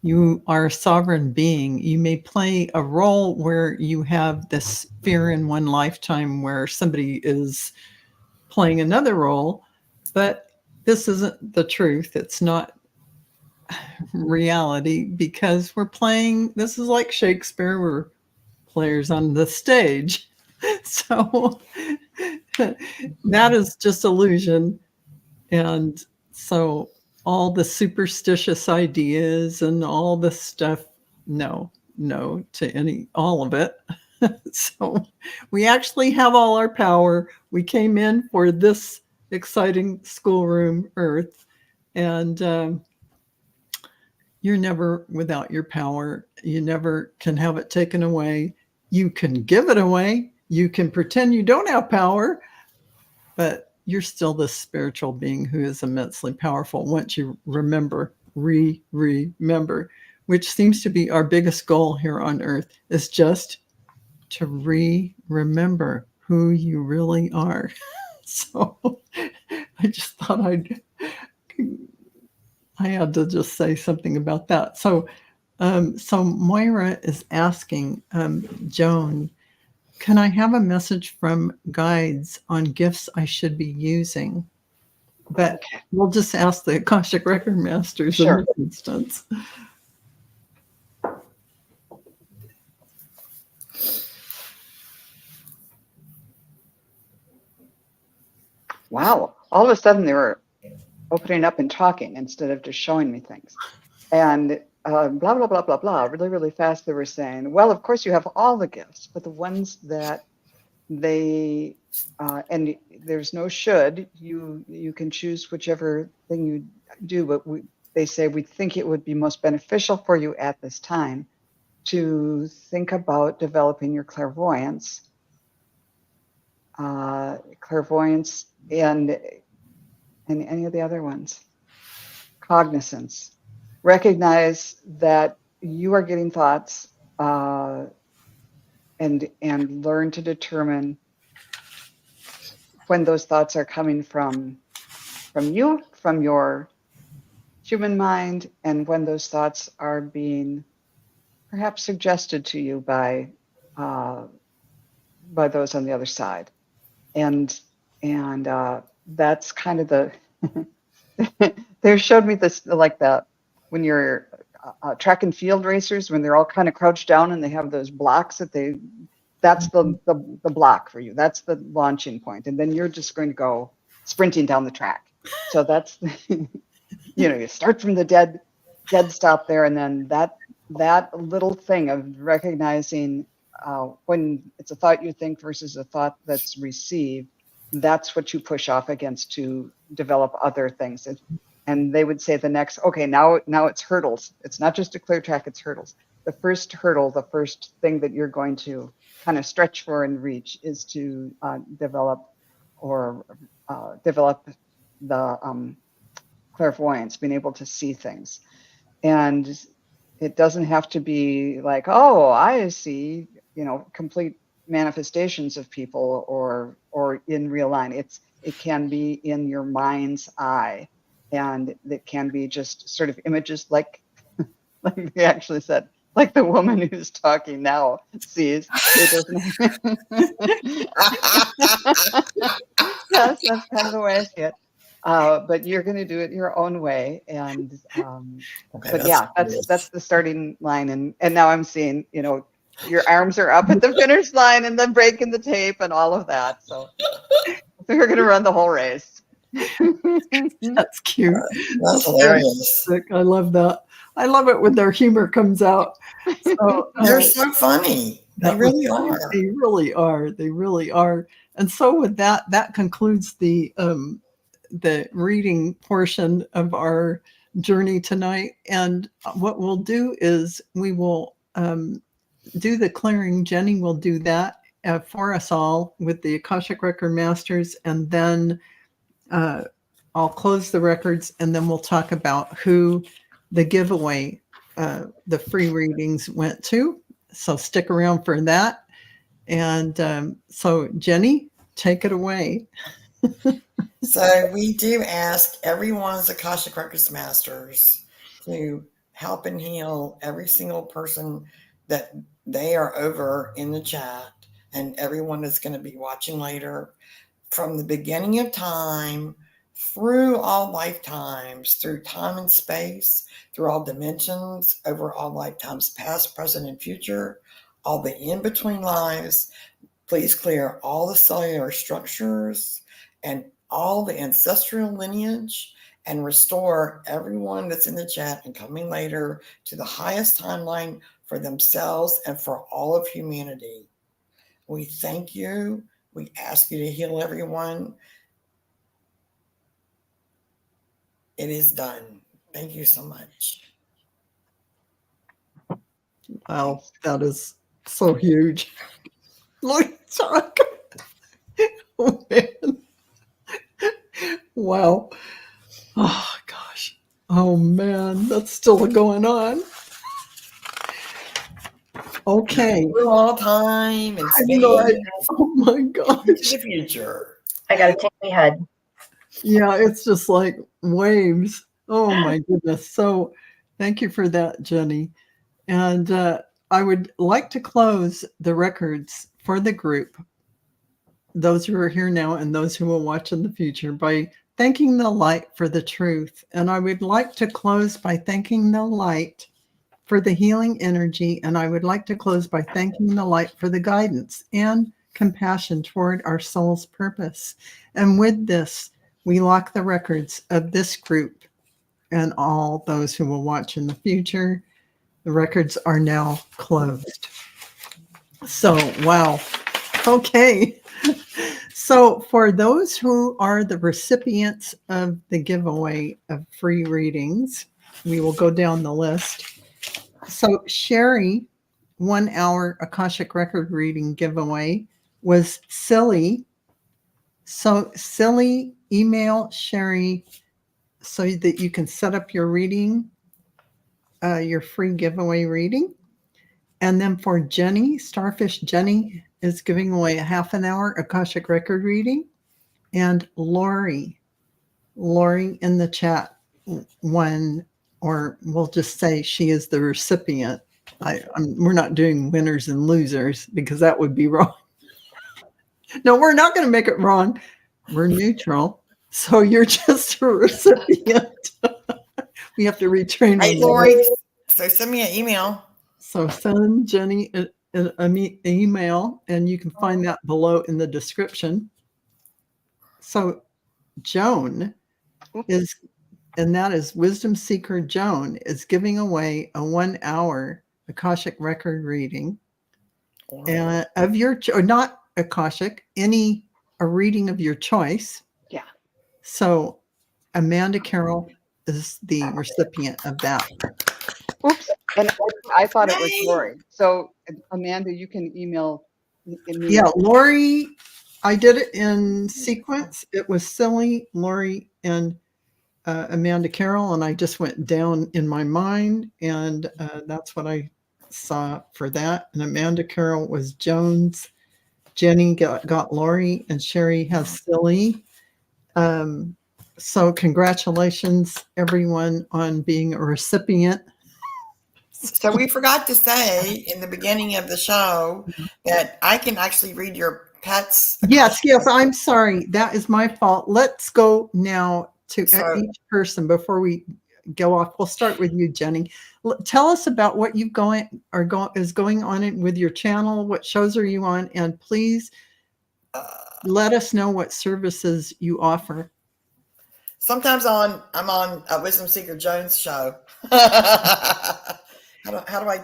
You are a sovereign being. You may play a role where you have this fear in one lifetime where somebody is playing another role, but this isn't the truth. It's not reality, because this is like Shakespeare, we're players on the stage. So that is just illusion. And so all the superstitious ideas and all this stuff, no to all of it. So we actually have all our power. We came in for this exciting schoolroom Earth, and you're never without your power. You never can have it taken away. You can give it away. You can pretend you don't have power, but you're still this spiritual being who is immensely powerful once you remember, remember, which seems to be our biggest goal here on Earth, is just to remember who you really are. So I just thought I had to just say something about that. So Moira is asking, Joan, can I have a message from guides on gifts I should be using? But we'll just ask the Akashic Record Masters in this instance. Wow. All of a sudden they were opening up and talking instead of just showing me things. And blah, blah, blah, blah, blah. Really, really fast they were saying, well, of course you have all the gifts, but the ones that they, and there's no should, you can choose whichever thing you do, but they say we think it would be most beneficial for you at this time to think about developing your clairvoyance and any of the other ones. Cognizance. Recognize that you are getting thoughts and learn to determine when those thoughts are coming from you, from your human mind, and when those thoughts are being perhaps suggested to you by those on the other side. And that's kind of the they showed me this, like the, when you're track and field racers, when they're all kind of crouched down and they have those blocks that's the block for you. That's the launching point. And then you're just going to go sprinting down the track. So that's, you start from the dead stop there. And then that little thing of recognizing when it's a thought you think versus a thought that's received, that's what you push off against to develop other things. And they would say the next, okay, now it's hurdles. It's not just a clear track, it's hurdles. The first hurdle, the first thing that you're going to kind of stretch for and reach is to develop the clairvoyance, being able to see things. And it doesn't have to be like, oh, I see, complete manifestations of people or in real line. It can be in your mind's eye, and it can be just sort of images like we actually said, like the woman who's talking now sees. It doesn't. Yes, that's kind of the way I see it. But you're going to do it your own way, and Okay, but yeah, that's the starting line, and now I'm seeing, your arms are up at the finish line, and then breaking the tape and all of that. So we're going to run the whole race. That's cute. That's hilarious. I love that. I love it when their humor comes out. So, They're so funny. They really are. They really are. They really are. And so with that concludes the reading portion of our journey tonight. And what we'll do is we will do the clearing. Jennie will do that for us all with the Akashic Record Masters. And then I'll close the records, and then we'll talk about who the giveaway, the free readings went to. So stick around for that. And so Jennie, take it away. So we do ask everyone's Akashic Records Masters to help and heal every single person that they are over in the chat, and everyone that's going to be watching later, from the beginning of time through all lifetimes, through time and space, through all dimensions, over all lifetimes, past, present, and future, all the in-between lives. Please clear all the cellular structures and all the ancestral lineage, and restore everyone that's in the chat and coming later to the highest timeline for themselves and for all of humanity. We thank you. We ask you to heal everyone. It is done. Thank you so much. Wow, that is so huge. Look, oh, man. Wow. Oh, gosh. Oh, man, that's still going on. Okay. Through all time and space. Oh, my gosh. Into the future. I got to take my head. Yeah, it's just like waves. Oh, my goodness. So thank you for that, Jennie. And I would like to close the records for the group, those who are here now and those who will watch in the future, by thanking the light for the truth. And I would like to close by thanking the light for the healing energy. And I would like to close by thanking the light for the guidance and compassion toward our soul's purpose. And with this, we lock the records of this group and all those who will watch in the future. The records are now closed. So, wow. Okay. So for those who are the recipients of the giveaway of free readings, we will go down the list. So Sherry, 1 hour Akashic record reading giveaway was Silly. So Silly, email Sherry so that you can set up your reading, your free giveaway reading. And then for Jennie, Starfish Jennie is giving away a half an hour Akashic record reading. And Lori in the chat, or we'll just say she is the recipient. We're not doing winners and losers because that would be wrong. No, we're not going to make it wrong. We're neutral. So you're just a recipient. We have to retrain Hey, them. Lori. So send me an email. So send Jenny an email, and you can find that below in the description. So Joan is, and that is Wisdom Seeker Joan, is giving away a 1-hour Akashic record reading of your, or not Akashic, a reading of your choice. Yeah. So Amanda Carroll is the recipient of that. Oops. And I thought it was Lori. So Amanda, you can email me. Yeah, Lori, I did it in sequence. It was Silly, Lori, and Amanda Carroll, and I just went down in my mind, and that's what I saw for that. And Amanda Carroll was Jones. Jenny got Lori, and Sherry has Silly. So congratulations, everyone, on being a recipient. So we forgot to say in the beginning of the show that I can actually read your pets. Yes, I'm sorry. That is my fault. Let's go now to each person before we go off. We'll start with you, Jenny. Tell us about what is going on with your channel. What shows are you on? And please let us know what services you offer. Sometimes I'm on a Wisdom Seeker Jones show. How do I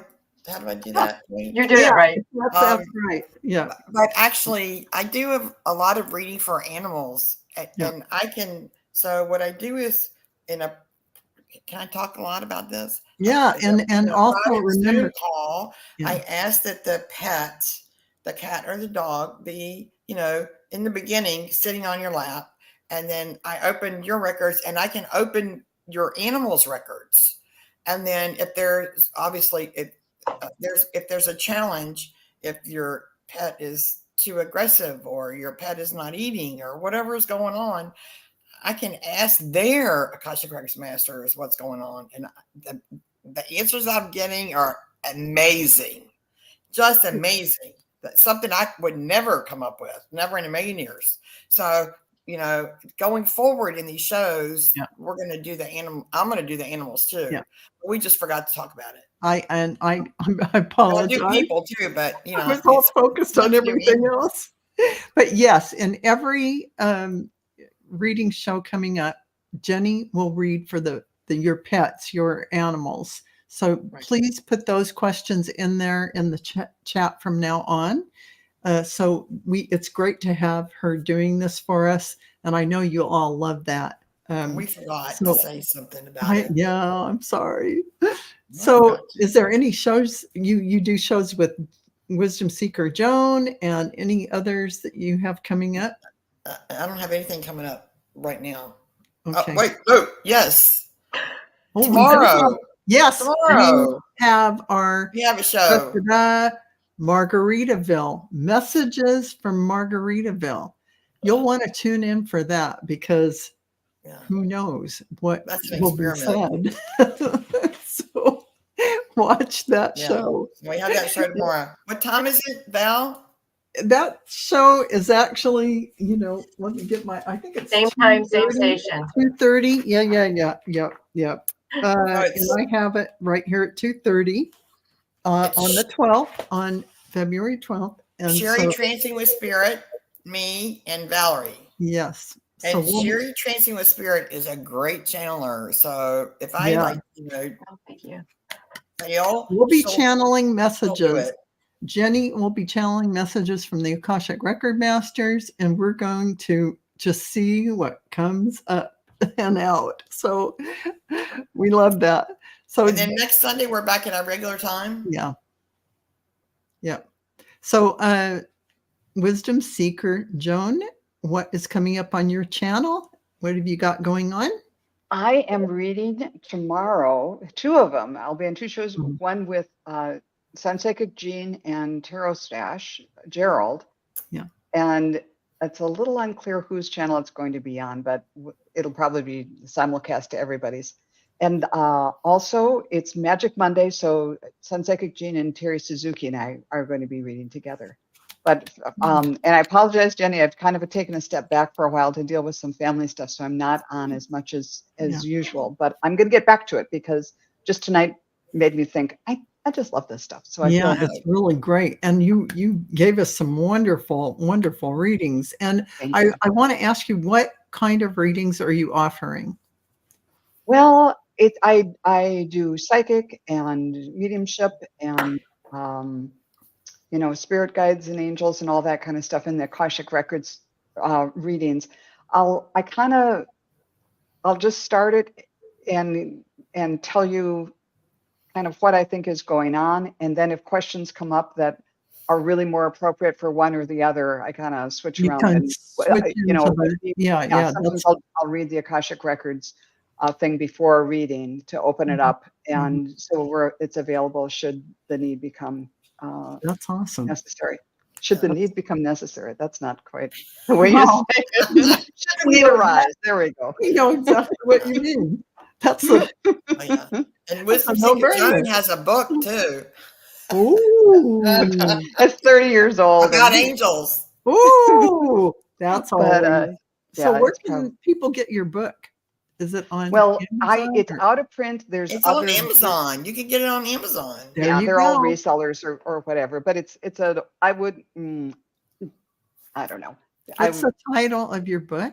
do that? You're doing it right. That's right. Yeah. But actually, I do have a lot of reading for animals, and I can. So what I do is can I talk a lot about this? Yeah, and also remember, call. I ask that the pet, the cat or the dog, be in the beginning sitting on your lap, and then I open your records, and I can open your animal's records. And then if there's obviously if there's a challenge, if your pet is too aggressive or your pet is not eating or whatever is going on, I can ask their Akashic Records masters what's going on. And the answers I'm getting are amazing, just amazing. That's something I would never come up with, never in a million years. So going forward in these shows, we're going to do the animal. I'm going to do the animals too. Yeah. We just forgot to talk about it. I apologize. I do people too, but I was all focused on everything else. But yes, in every reading show coming up, Jenny will read for your pets, your animals. So please put those questions in there in the chat from now on. So it's great to have her doing this for us, and I know you'll all love that. We forgot to say something about it. Yeah, I'm sorry. So is there any shows you do shows with Wisdom Seeker Joan and any others that you have coming up? I don't have anything coming up right now. Okay. Yes. Oh, tomorrow. Yes. Tomorrow. We have a show. Margaritaville. Messages from Margaritaville. You'll want to tune in for that because who knows what will be said. So watch that show. We have that show tomorrow. What time is it, Val? That show is actually, let me get I think it's same time, same station. 2:30. Yeah. And I have it right here at 2:30 on the 12th, on February 12th. And Sherry Trancing with Spirit, me, and Valerie. Yes. And Sherry Trancing with Spirit is a great channeler. So if I thank you. We'll be channeling messages. Jenny will be channeling messages from the Akashic Record Masters, and we're going to just see what comes up and out. So we love that. So and then next Sunday we're back at our regular time. Yeah. So Wisdom Seeker Joan, what is coming up on your channel? What have you got going on? I am reading tomorrow, 2 of them. I'll be on 2 shows, one with Sun Psychic Jean and Tarot Stash, Gerald. Yeah. And it's a little unclear whose channel it's going to be on, but it'll probably be simulcast to everybody's. And also it's Magic Monday. So Sun Psychic Jean and Terry Suzuki and I are going to be reading together. But and I apologize, Jenny. I've kind of taken a step back for a while to deal with some family stuff, so I'm not on as much as usual. But I'm going to get back to it because just tonight made me think I just love this stuff. So I feel it's really great. And you gave us some wonderful, wonderful readings. And I want to ask you, what kind of readings are you offering? Well, I do psychic and mediumship and spirit guides and angels and all that kind of stuff in the Akashic Records readings. I'll just start it and tell you kind of what I think is going on, and then if questions come up that are really more appropriate for one or the other, I kind of switch around and sometimes I'll read the Akashic Records thing before a reading to open it up, and so it's available should the need become that's awesome. Necessary. Should the need become necessary? That's not quite the way you say it. Should the need arise? There we go. You know exactly what you mean. That's And Wisdom Seeker Joan has a book too. Ooh, that's 30 years old. About angels. Ooh, that's all. So where can people get your book? Is it on? Well, it's out of print. It's on Amazon. You can get it on Amazon. They're all resellers or whatever. But I don't know. What's the title of your book?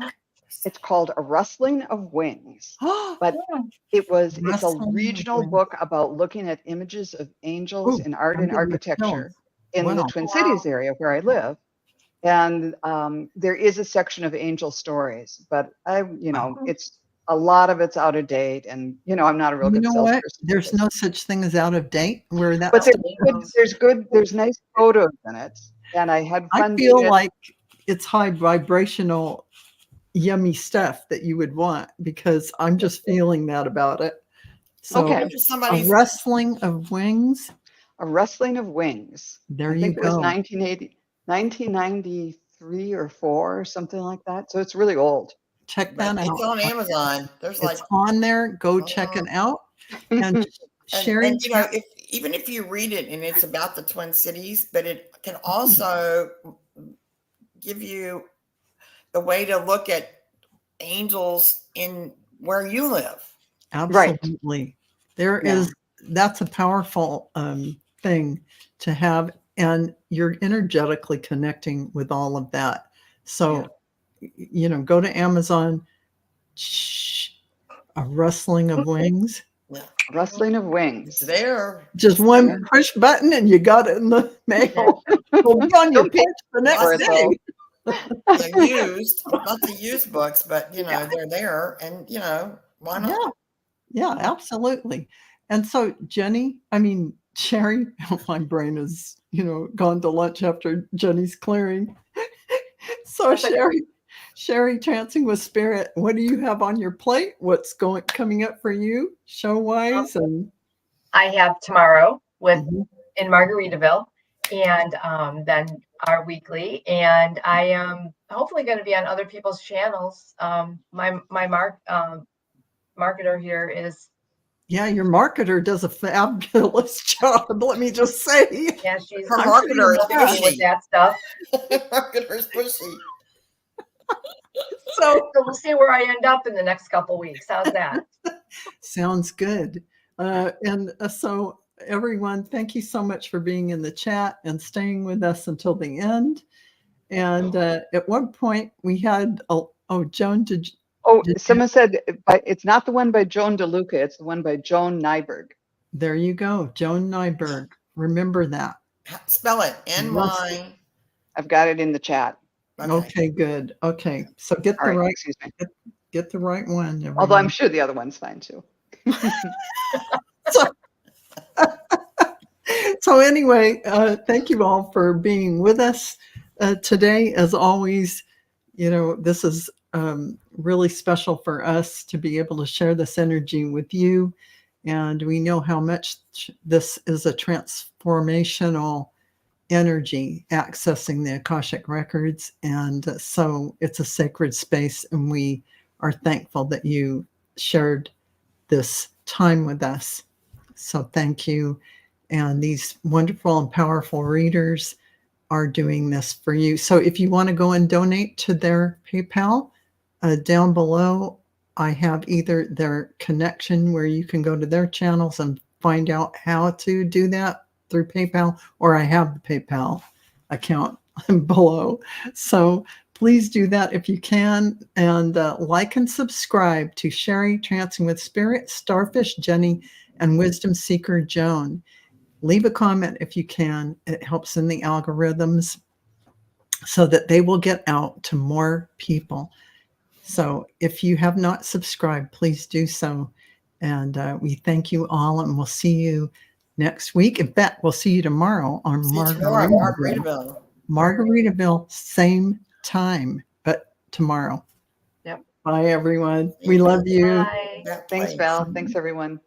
It's called A Rustling of Wings. But it's a regional book about looking at images of angels in art and architecture in the Twin Cities area where I live. And there is a section of angel stories, but a lot of it's out of date, and I'm not a real good salesperson. There's no such thing as out of date. But there's nice photos in it, and I had fun. I feel like it's high vibrational, yummy stuff that you would want, because I'm just feeling that about it. So, A Rustling of Wings. A Rustling of Wings. There you go. It was 1993 or 4 or something like that. So it's really old. Check that out. It's on Amazon. It's on there. Go check it out. And Sherry, even if you read it and it's about the Twin Cities, but it can also give you the way to look at angels in where you live. Absolutely. Right. That's a powerful thing to have, and you're energetically connecting with all of that. So go to Amazon. A Rustling of Wings. Rustling of Wings. There. Just one push button and you got it in the mail. We'll be on your pitch the next day. They're used, not the used books, but they're there, and why not? Yeah, absolutely. And so Sherry, my brain is gone to lunch after Jenny's clearing. So Sherry, Trancing with Spirit, what do you have on your plate? What's coming up for you show wise? And I have tomorrow in Margaritaville, and then our weekly, and I am hopefully going to be on other people's channels. My marketer here is. Yeah, your marketer does a fabulous job. Let me just say. Yeah, she's her marketer is pushy with that stuff. Marketer is pushy. So we'll see where I end up in the next couple weeks. How's that? Sounds good. So everyone, thank you so much for being in the chat and staying with us until the end. And at one point we had, Joan, someone said it's not the one by Joan DeLuca. It's the one by Joan Nyberg. There you go. Joan Nyberg. Remember that. Spell it. N-Y. I've got it in the chat. Okay, good. Okay. So get the right one. Everyone. Although I'm sure the other one's fine too. So anyway, thank you all for being with us today. As always, this is really special for us to be able to share this energy with you. And we know how much this is a transformational energy, accessing the Akashic Records. And so it's a sacred space, and we are thankful that you shared this time with us. So thank you. And these wonderful and powerful readers are doing this for you. So if you want to go and donate to their PayPal, down below, I have either their connection where you can go to their channels and find out how to do that through PayPal, or I have the PayPal account below. So please do that if you can. And like and subscribe to Sherry, Trancing with Spirit, Starfish, Jennie, and Wisdom Seeker, Joan. Leave a comment if you can. It helps in the algorithms so that they will get out to more people. So if you have not subscribed, please do so. And we thank you all, and we'll see you next week. In fact, we'll see you tomorrow on Margaritaville. Margaritaville, same time, but tomorrow. Yep. Bye, everyone. We love you. Bye. That Thanks, place. Val. Thanks, everyone.